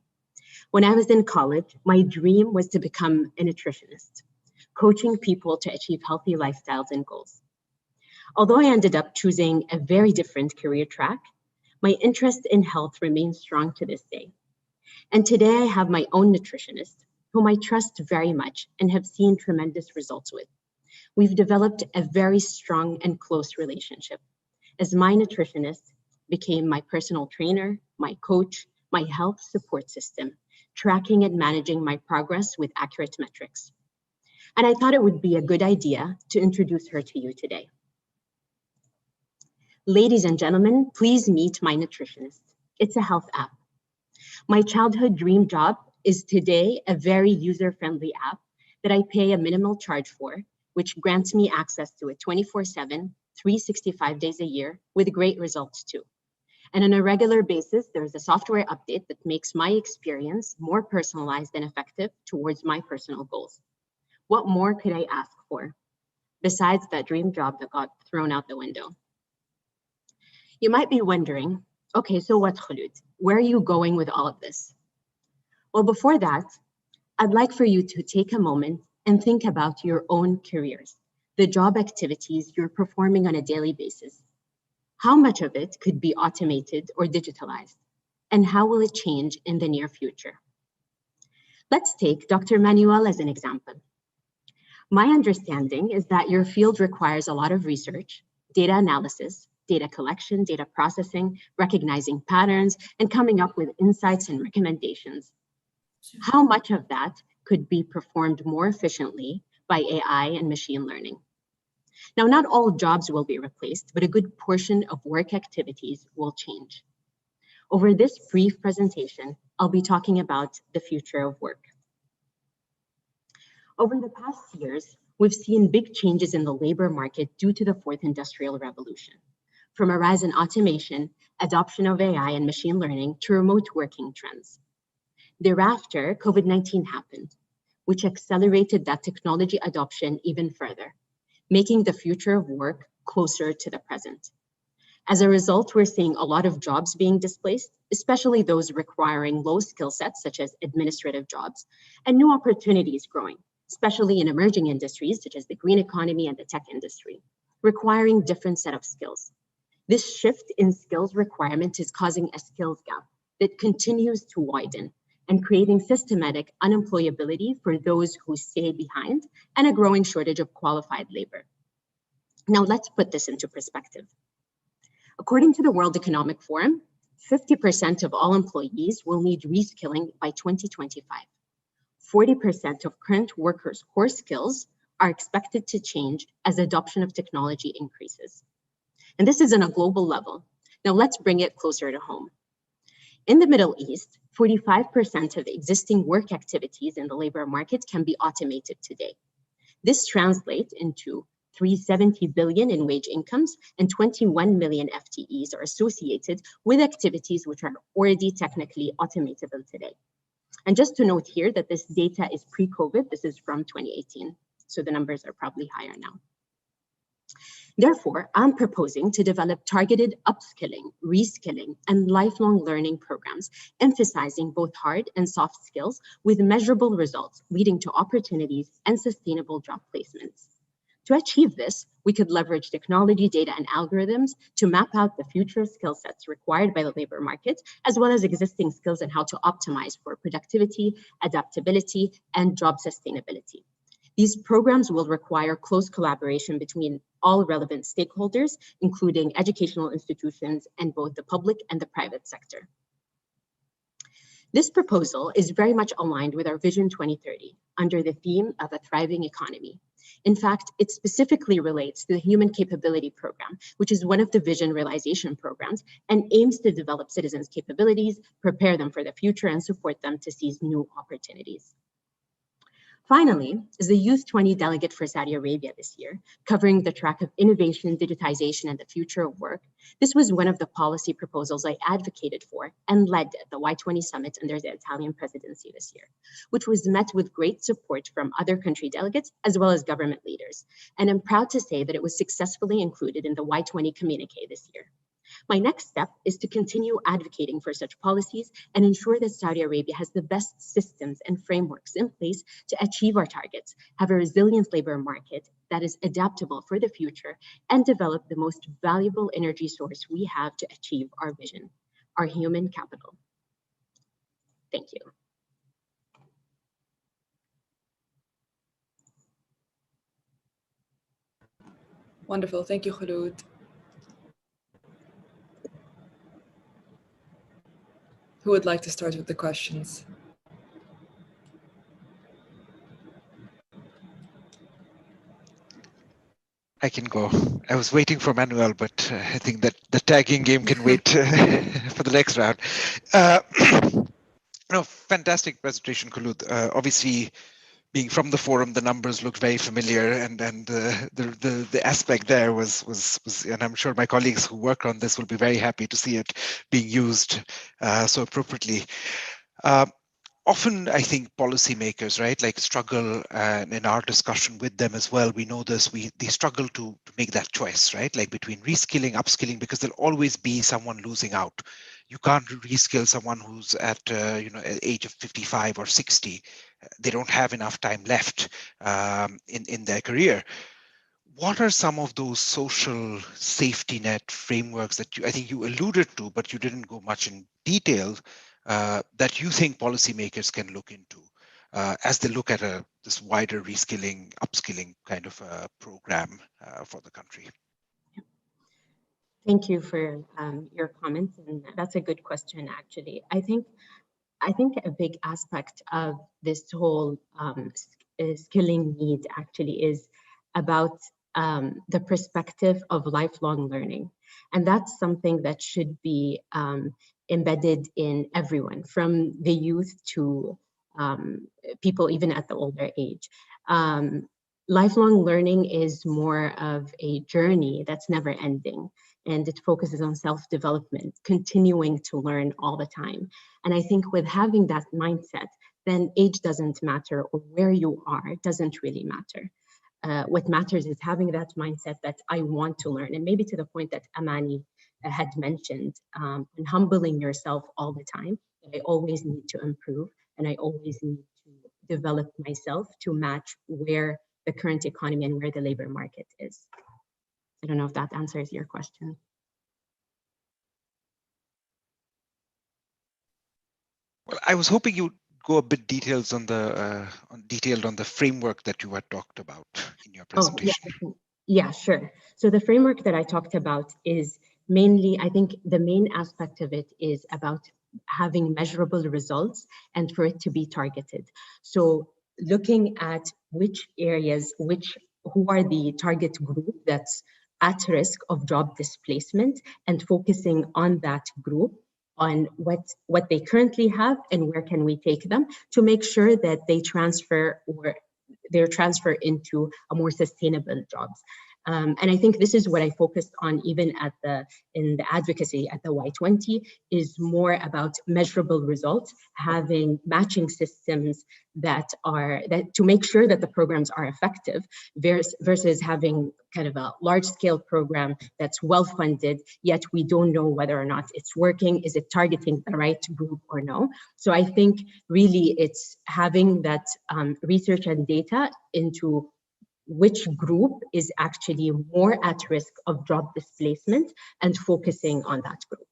When I was in college, my dream was to become a nutritionist, coaching people to achieve healthy lifestyles and goals. Although I ended up choosing a very different career track, my interest in health remains strong to this day. And today I have my own nutritionist, whom I trust very much and have seen tremendous results with. We've developed a very strong and close relationship, as my nutritionist became my personal trainer, my coach, my health support system, tracking and managing my progress with accurate metrics. And I thought it would be a good idea to introduce her to you today. Ladies and gentlemen, please meet my nutritionist. It's a health app. My childhood dream job is today a very user-friendly app that I pay a minimal charge for, which grants me access to it 24/7, 365 days a year, with great results too. And on a regular basis, there's a software update that makes my experience more personalized and effective towards my personal goals. What more could I ask for, besides that dream job that got thrown out the window? You might be wondering, okay, so what's Khulud? Where are you going with all of this? Well, before that, I'd like for you to take a moment and think about your own careers, the job activities you're performing on a daily basis. How much of it could be automated or digitalized? And how will it change in the near future? Let's take Dr. Manuel as an example. My understanding is that your field requires a lot of research, data analysis, data collection, data processing, recognizing patterns, and coming up with insights and recommendations. How much of that could be performed more efficiently by AI and machine learning? Now, not all jobs will be replaced, but a good portion of work activities will change. Over this brief presentation, I'll be talking about the future of work. Over the past years, we've seen big changes in the labor market due to the fourth industrial revolution. From a rise in automation, adoption of AI and machine learning to remote working trends. Thereafter, COVID-19 happened, which accelerated that technology adoption even further, making the future of work closer to the present. As a result, we're seeing a lot of jobs being displaced, especially those requiring low skill sets such as administrative jobs, and new opportunities growing, especially in emerging industries such as the green economy and the tech industry, requiring different set of skills. This shift in skills requirement is causing a skills gap that continues to widen and creating systematic unemployability for those who stay behind and a growing shortage of qualified labor. Now let's put this into perspective. According to the World Economic Forum, 50% of all employees will need reskilling by 2025. 40% of current workers' core skills are expected to change as adoption of technology increases. And this is on a global level. Now let's bring it closer to home. In the Middle East, 45% of existing work activities in the labor market can be automated today. This translates into 370 billion in wage incomes, and 21 million FTEs are associated with activities which are already technically automatable today. And just to note here that this data is pre-COVID, this is from 2018, so the numbers are probably higher now. Therefore, I'm proposing to develop targeted upskilling, reskilling, and lifelong learning programs, emphasizing both hard and soft skills with measurable results, leading to opportunities and sustainable job placements. To achieve this, we could leverage technology, data, and algorithms to map out the future skill sets required by the labor market, as well as existing skills and how to optimize for productivity, adaptability, and job sustainability. These programs will require close collaboration between all relevant stakeholders, including educational institutions and both the public and the private sector. This proposal is very much aligned with our Vision 2030 under the theme of a thriving economy. In fact, it specifically relates to the Human Capability Program, which is one of the vision realization programs and aims to develop citizens' capabilities, prepare them for the future, and support them to seize new opportunities. Finally, is the Youth 20 delegate for Saudi Arabia this year, covering the track of innovation, digitization, and the future of work. This was one of the policy proposals I advocated for and led at the Y20 summit under the Italian presidency this year, which was met with great support from other country delegates as well as government leaders. And I'm proud to say that it was successfully included in the Y20 communique this year. My next step is to continue advocating for such policies and ensure that Saudi Arabia has the best systems and frameworks in place to achieve our targets, have a resilient labor market that is adaptable for the future, and develop the most valuable energy source we have to achieve our vision, our human capital. Thank you. Wonderful. Thank you, Khulud. Who would like to start with the questions? I can go. I was waiting for Manuel, but I think that the tagging game can wait for the next round. No, fantastic presentation, Khulud. Obviously, being from the forum, the numbers looked very familiar, and the aspect there was, and I'm sure my colleagues who work on this will be very happy to see it being used so appropriately. Often, I think policymakers, right, like struggle, and in our discussion with them as well, we know this, they struggle to make that choice, right, like between reskilling, upskilling, because there'll always be someone losing out. You can't reskill someone who's at age of 55 or 60. They don't have enough time left in their career. What are some of those social safety net frameworks that I think you alluded to, but you didn't go much in detail, that you think policymakers can look into as they look at this wider reskilling, upskilling kind of program for the country? Thank you for your comments, and that's a good question, actually. I think a big aspect of this whole skilling need actually is about the perspective of lifelong learning. And that's something that should be embedded in everyone, from the youth to people even at the older age. Lifelong learning is more of a journey that's never ending, and it focuses on self-development, continuing to learn all the time. And I think with having that mindset, then age doesn't matter, or where you are doesn't really matter. What matters is having that mindset that I want to learn, and maybe to the point that Amani had mentioned, and humbling yourself all the time. I always need to improve, and I always need to develop myself to match where the current economy and where the labor market is. I don't know if that answers your question. Well, I was hoping you'd go a bit detailed on the framework that you had talked about in your presentation. Oh, yeah, sure. So the framework that I talked about is mainly, I think the main aspect of it is about having measurable results and for it to be targeted. So looking at which areas, who are the target group that's at risk of job displacement, and focusing on that group, on what they currently have and where can we take them to make sure that they transfer or their transfer into a more sustainable jobs. And I think this is what I focused on even in the advocacy at the Y20, is more about measurable results, having matching systems that to make sure that the programs are effective versus having kind of a large scale program that's well funded, yet we don't know whether or not it's working. Is it targeting the right group or no? So I think really it's having that research and data into which group is actually more at risk of job displacement and focusing on that group.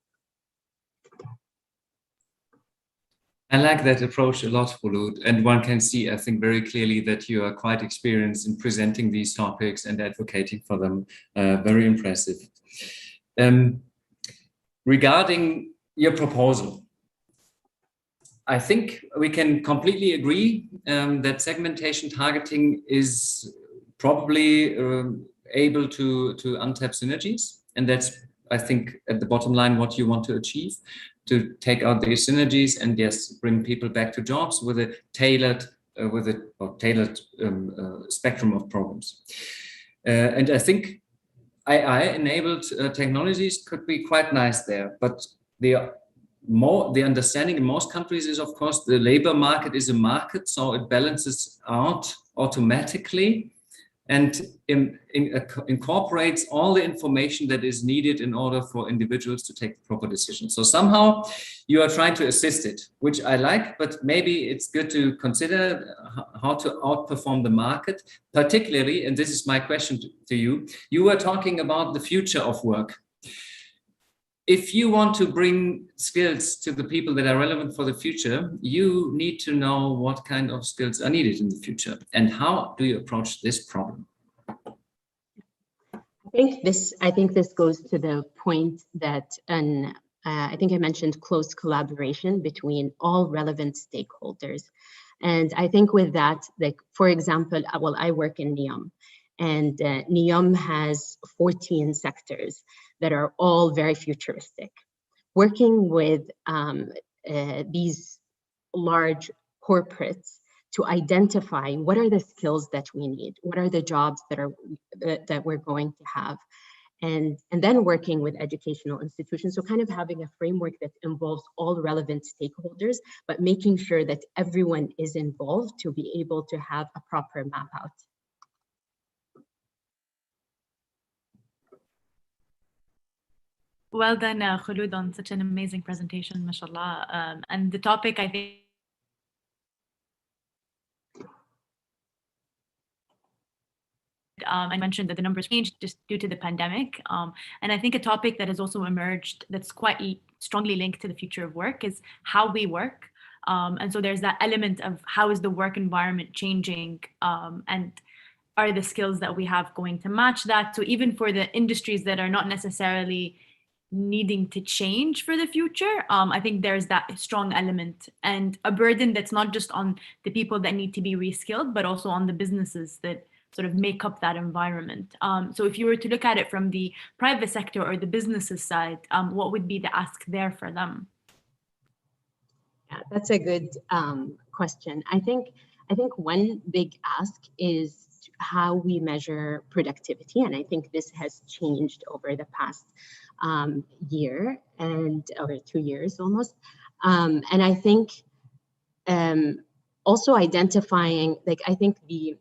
I like that approach a lot, Khulud, and one can see, I think, very clearly that you are quite experienced in presenting these topics and advocating for them. Very impressive. Regarding your proposal, I think we can completely agree that segmentation targeting is probably able to untap synergies, and that's, I think, at the bottom line what you want to achieve, to take out these synergies and yes, bring people back to jobs with a tailored spectrum of programs. And I think AI-enabled technologies could be quite nice there, but the understanding in most countries is, of course, the labor market is a market, so it balances out automatically and incorporates all the information that is needed in order for individuals to take the proper decisions. So somehow you are trying to assist it, which I like, but maybe it's good to consider how to outperform the market, particularly, and this is my question to you, you were talking about the future of work. If you want to bring skills to the people that are relevant for the future, you need to know what kind of skills are needed in the future. And how do you approach this problem? I think this goes to the point that, I think I mentioned close collaboration between all relevant stakeholders. And I think with that, like, for example, well, I work in NEOM, and NEOM has 14 sectors that are all very futuristic. Working with these large corporates to identify what are the skills that we need, what are the jobs that we're going to have, and then working with educational institutions. So kind of having a framework that involves all relevant stakeholders, but making sure that everyone is involved to be able to have a proper map out. Well done, Khulud, on such an amazing presentation, mashallah. And the topic, I think, I mentioned that the numbers changed just due to the pandemic. And I think a topic that has also emerged that's quite strongly linked to the future of work is how we work. And so there's that element of how is the work environment changing, and are the skills that we have going to match that? So even for the industries that are not necessarily needing to change for the future, I think there's that strong element and a burden that's not just on the people that need to be reskilled, but also on the businesses that sort of make up that environment. So if you were to look at it from the private sector or the businesses side, what would be the ask there for them? Yeah, that's a good question. I think one big ask is how we measure productivity, and I think this has changed over the past year and over 2 years almost. And I think also identifying, like, I think the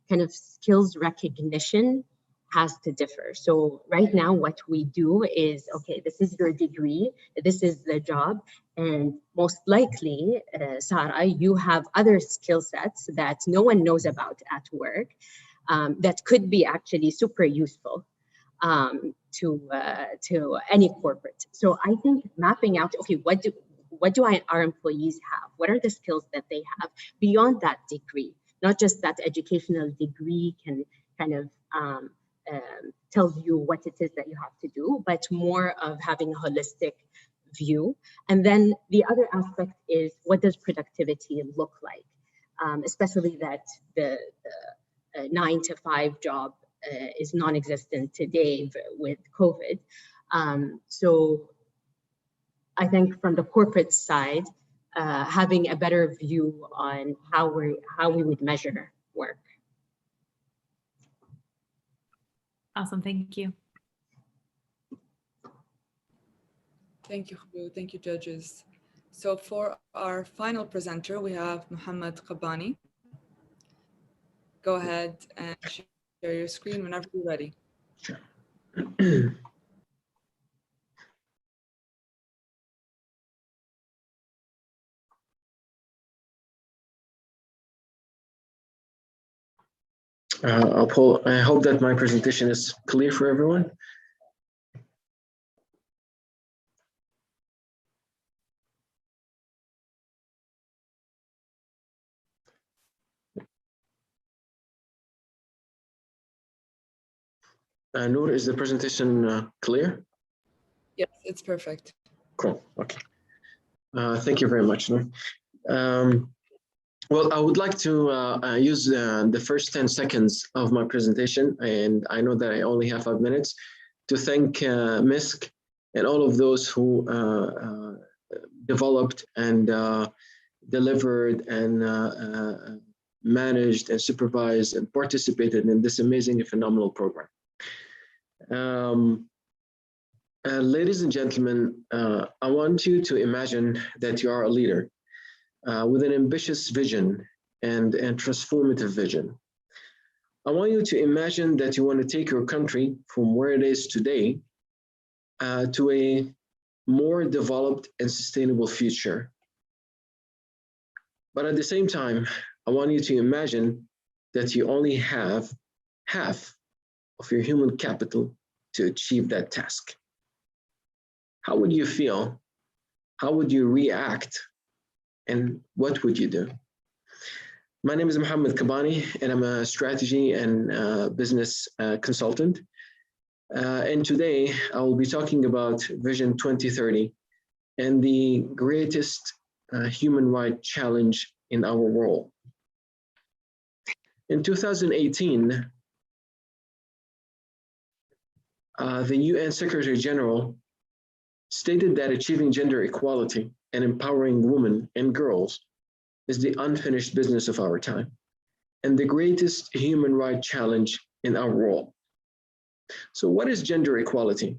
kind of skills recognition has to differ. So right now what we do is, okay, this is your degree, this is the job, and most likely, Sarah, you have other skill sets that no one knows about at work that could be actually super useful to any corporate. So I think mapping out, okay, what do our employees have? What are the skills that they have beyond that degree? Not just that educational degree can kind of tell you what it is that you have to do, but more of having a holistic view. And then the other aspect is, what does productivity look like? Especially that the 9-to-5 job is non-existent today with COVID. So I think from the corporate side, having a better view on how we would measure work. Awesome, thank you. Thank you, Khubbu. Thank you, judges. So for our final presenter, we have Mohammed Khabani. Go ahead and share your screen whenever you're ready. Sure. I hope that my presentation is clear for everyone. Noor, is the presentation clear? Yes, it's perfect. Cool, okay. Thank you very much, Noor. Well, I would like to use the first 10 seconds of my presentation, and I know that I only have 5 minutes, to thank MISC and all of those who developed and delivered and managed and supervised and participated in this amazing and phenomenal program. Ladies and gentlemen, I want you to imagine that you are a leader with an ambitious vision and transformative vision. I want you to imagine that you want to take your country from where it is today to a more developed and sustainable future. But at the same time, I want you to imagine that you only have half of your human capital to achieve that task. How would you feel? How would you react? And what would you do? My name is Mohammed Khabani, and I'm a strategy and business consultant. And today I will be talking about Vision 2030 and the greatest human rights challenge in our world. In 2018, the UN Secretary General stated that achieving gender equality and empowering women and girls is the unfinished business of our time and the greatest human rights challenge in our world. So what is gender equality?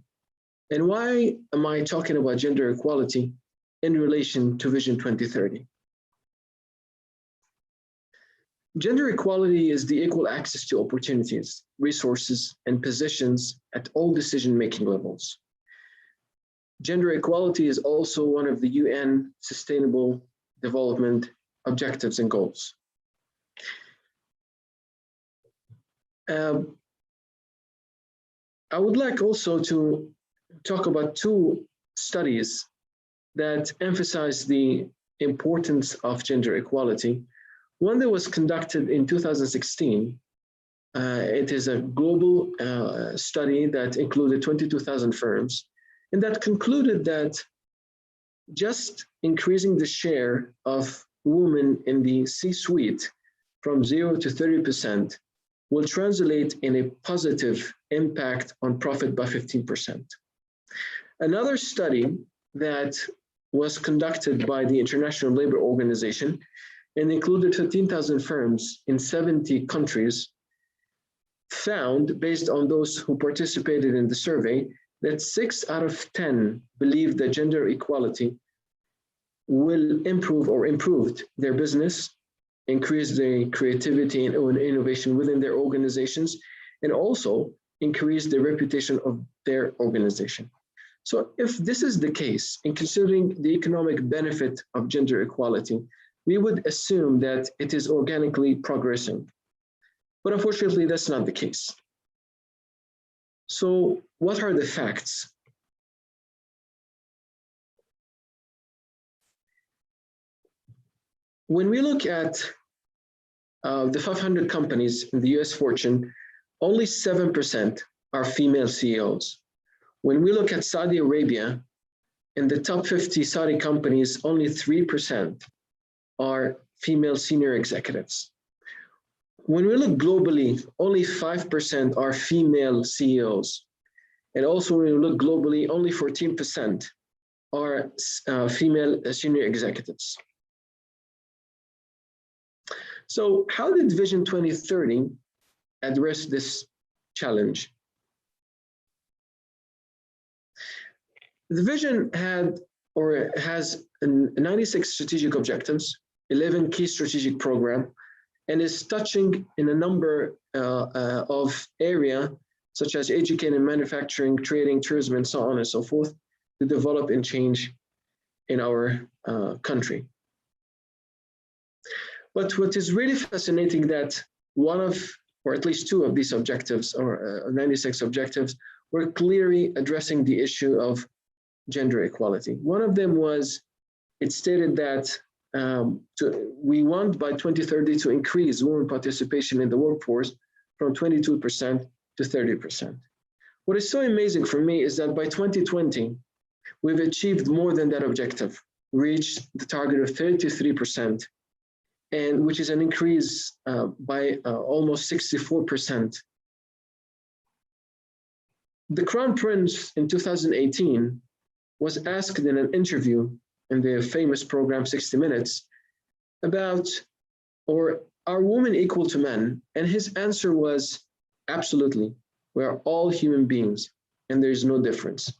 And why am I talking about gender equality in relation to Vision 2030? Gender equality is the equal access to opportunities, resources, and positions at all decision-making levels. Gender equality is also one of the UN Sustainable Development Objectives and Goals. I would like also to talk about 2 studies that emphasize the importance of gender equality. One that was conducted in 2016. It is a global study that included 22,000 firms, and that concluded that just increasing the share of women in the C-suite from 0 to 30% will translate in a positive impact on profit by 15%. Another study that was conducted by the International Labour Organization and included 15,000 firms in 70 countries found, based on those who participated in the survey, that 6 out of 10 believe that gender equality will improve or improved their business, increase the creativity and innovation within their organizations, and also increase the reputation of their organization. So if this is the case, in considering the economic benefit of gender equality, we would assume that it is organically progressing. But unfortunately, that's not the case. So what are the facts? When we look at the 500 companies in the US Fortune, only 7% are female CEOs. When we look at Saudi Arabia, in the top 50 Saudi companies, only 3% are female senior executives. When we look globally, only 5% are female CEOs. And also when we look globally, only 14% are female senior executives. So how did Vision 2030 address this challenge? The vision had or has 96 strategic objectives, 11 key strategic program, and is touching in a number of areas such as education, manufacturing, trading, tourism, and so on and so forth, to develop and change in our country. But what is really fascinating that one of, or at least two of these objectives, or 96 objectives, were clearly addressing the issue of gender equality. One of them was, it stated that we want by 2030 to increase women participation in the workforce from 22% to 30%. What is so amazing for me is that by 2020, we've achieved more than that objective, reached the target of 33%, and which is an increase by almost 64%. The Crown Prince in 2018 was asked in an interview in the famous program 60 Minutes about, or are women equal to men? And his answer was, absolutely, we are all human beings and there is no difference.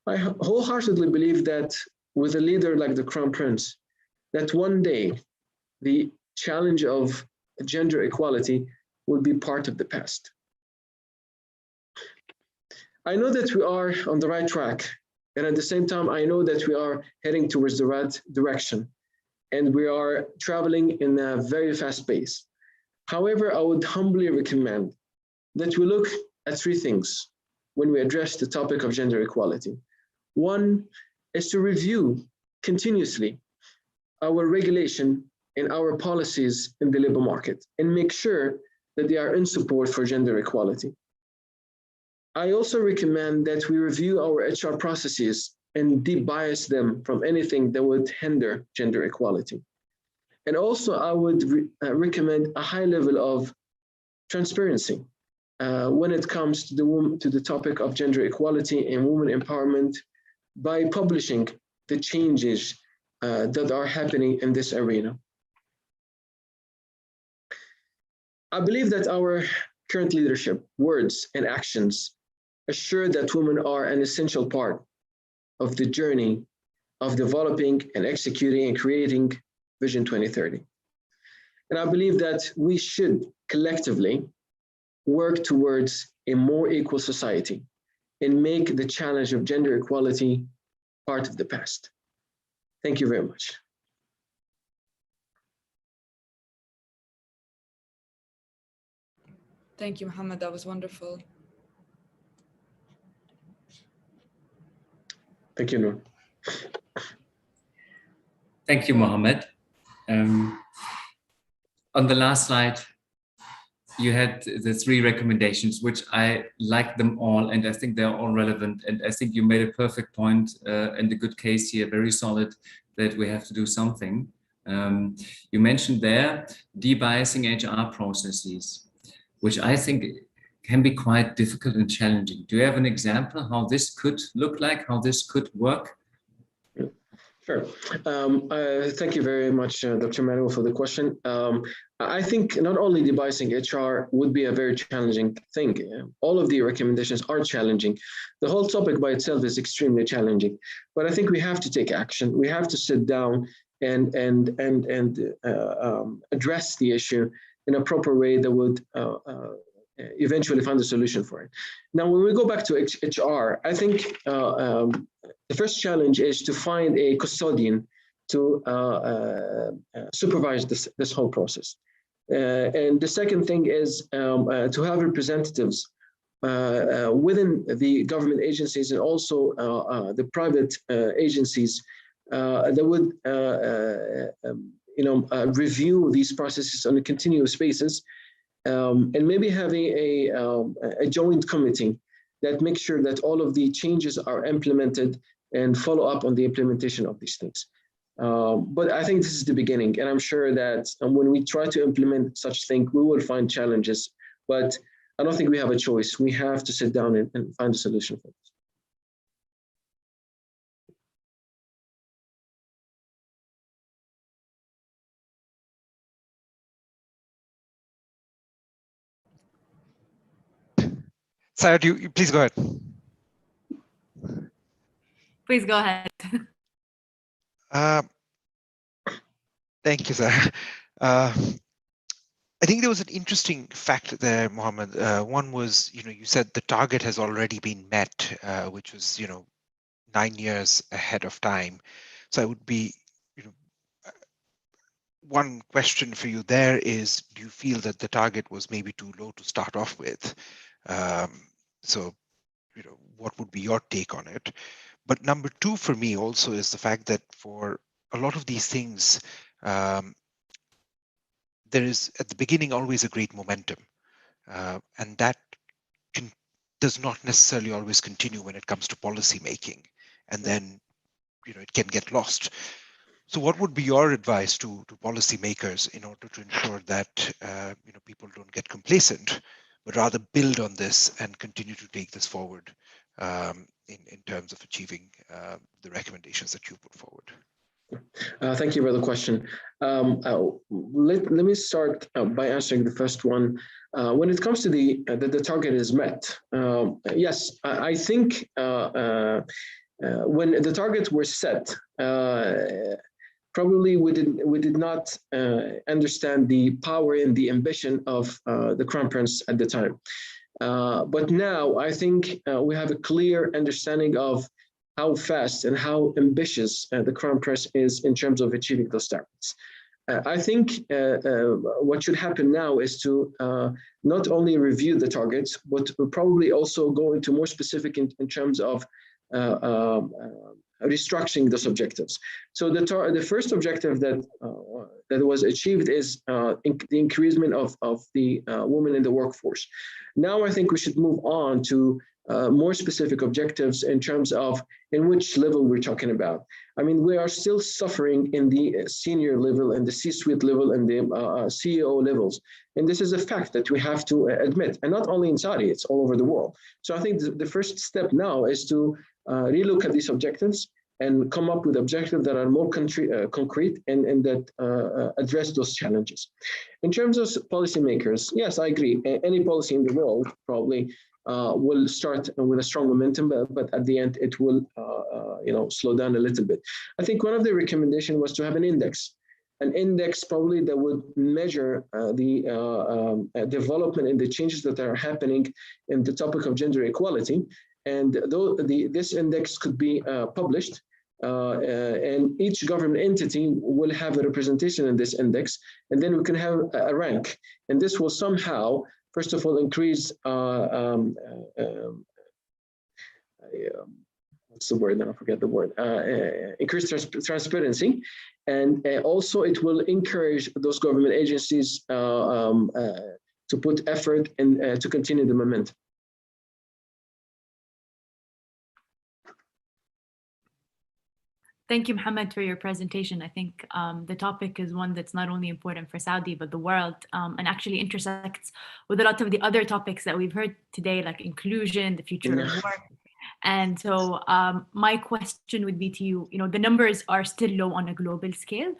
I wholeheartedly believe that with a leader like the Crown Prince, that one day the challenge of gender equality will be part of the past. I know that we are on the right track. And at the same time, I know that we are heading towards the right direction and we are traveling in a very fast pace. However, I would humbly recommend that we look at three things when we address the topic of gender equality. One is to review continuously our regulation and our policies in the labor market and make sure that they are in support for gender equality. I also recommend that we review our HR processes and de-bias them from anything that would hinder gender equality. And also I would recommend a high level of transparency when it comes to the topic of gender equality and women empowerment by publishing the changes that are happening in this arena. I believe that our current leadership, words and actions assure that women are an essential part of the journey of developing and executing and creating Vision 2030. And I believe that we should collectively work towards a more equal society and make the challenge of gender equality part of the past. Thank you very much. Thank you, Mohammed. That was wonderful. Thank you, Noor. Thank you, Mohammed. On the last slide, you had the three recommendations, which I like them all, and I think they're all relevant. And I think you made a perfect point and a good case here, very solid, that we have to do something. You mentioned there de-biasing HR processes, which I think can be quite difficult and challenging. Do you have an example how this could look like, how this could work? Sure. Thank you very much, Dr. Manuel, for the question. I think not only de-biasing HR would be a very challenging thing. All of the recommendations are challenging. The whole topic by itself is extremely challenging, but I think we have to take action. We have to sit down and address the issue in a proper way that would eventually find a solution for it. Now, when we go back to HR, I think the first challenge is to find a custodian to supervise this whole process. And the second thing is to have representatives within the government agencies and also the private agencies that would review these processes on a continuous basis, and maybe having a joint committee that makes sure that all of the changes are implemented and follow up on the implementation of these things. But I think this is the beginning, and I'm sure that when we try to implement such thing, we will find challenges, but I don't think we have a choice. We have to sit down and find a solution for this. Sarah, please go ahead. Please go ahead. Thank you, Sarah. I think there was an interesting fact there, Mohammed. One was, you said the target has already been met, which was, 9 years ahead of time. So I would be, one question for you there is, do you feel that the target was maybe too low to start off with? So, what would be your take on it? But number two for me also is the fact that for a lot of these things, there is at the beginning always a great momentum, and that does not necessarily always continue when it comes to policy making, and then it can get lost. So what would be your advice to policymakers in order to ensure that people don't get complacent, but rather build on this and continue to take this forward in terms of achieving the recommendations that you put forward? Thank you for the question. Let me start by answering the first one. When it comes to the target is met, yes, I think when the targets were set, probably we did not understand the power and the ambition of the Crown Prince at the time. But now I think we have a clear understanding of how fast and how ambitious the Crown Prince is in terms of achieving those targets. I think what should happen now is to not only review the targets, but probably also go into more specific in terms of restructuring those objectives. So the first objective that was achieved is the increasement of the women in the workforce. Now I think we should move on to more specific objectives in terms of in which level we're talking about. I mean, we are still suffering in the senior level and the C-suite level and the CEO levels. And this is a fact that we have to admit, and not only in Saudi, it's all over the world. So I think the first step now is to relook at these objectives and come up with objectives that are more concrete and that address those challenges. In terms of policymakers, yes, I agree. Any policy in the world probably will start with a strong momentum, but at the end it will slow down a little bit. I think one of the recommendations was to have an index probably that would measure the development and the changes that are happening in the topic of gender equality. And though this index could be published, and each government entity will have a representation in this index, and then we can have a rank. And this will somehow, first of all, increase what's the word? I forget the word. Increase transparency, and also it will encourage those government agencies to put effort and to continue the momentum. Thank you, Mohammed, for your presentation. I think the topic is one that's not only important for Saudi, but the world, and actually intersects with a lot of the other topics that we've heard today, like inclusion, the future of work. And so my question would be to you, the numbers are still low on a global scale.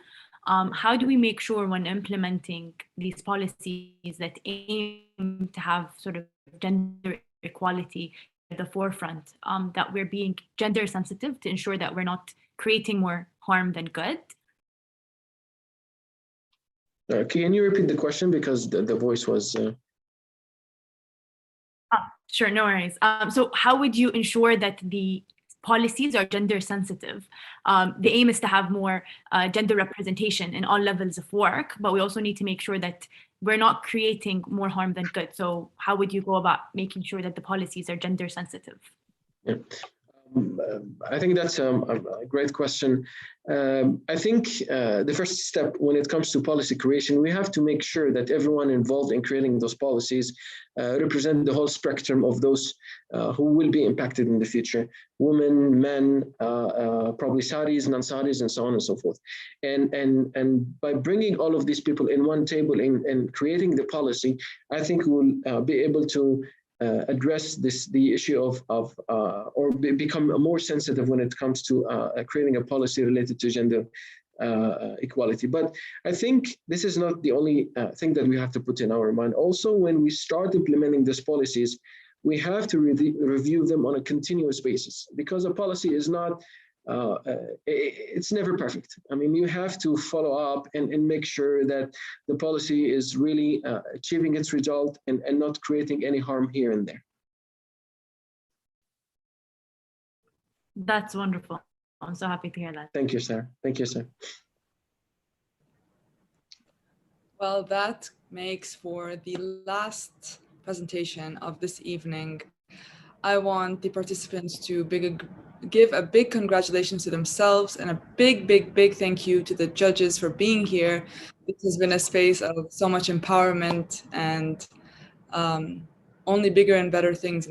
How do we make sure when implementing these policies that aim to have sort of gender equality at the forefront, that we're being gender sensitive to ensure that we're not creating more harm than good? Can you repeat the question, because the voice was... Sure, no worries. So how would you ensure that the policies are gender sensitive? The aim is to have more gender representation in all levels of work, but we also need to make sure that we're not creating more harm than good. So how would you go about making sure that the policies are gender sensitive? Yeah. I think that's a great question. I think the first step when it comes to policy creation, we have to make sure that everyone involved in creating those policies represent the whole spectrum of those who will be impacted in the future: women, men, probably Saudis, non-Saudis, and so on and so forth. And by bringing all of these people in one table and creating the policy, I think we'll be able to address the issue of or become more sensitive when it comes to creating a policy related to gender equality. But I think this is not the only thing that we have to put in our mind. Also, when we start implementing these policies, we have to review them on a continuous basis, because a policy is not it's never perfect. I mean, you have to follow up and make sure that the policy is really achieving its result and not creating any harm here and there. That's wonderful. I'm so happy to hear that. Thank you, sir. Thank you, sir. Well, that makes for the last presentation of this evening. I want the participants to give a big congratulations to themselves and a big thank you to the judges for being here. This has been a space of so much empowerment and only bigger and better things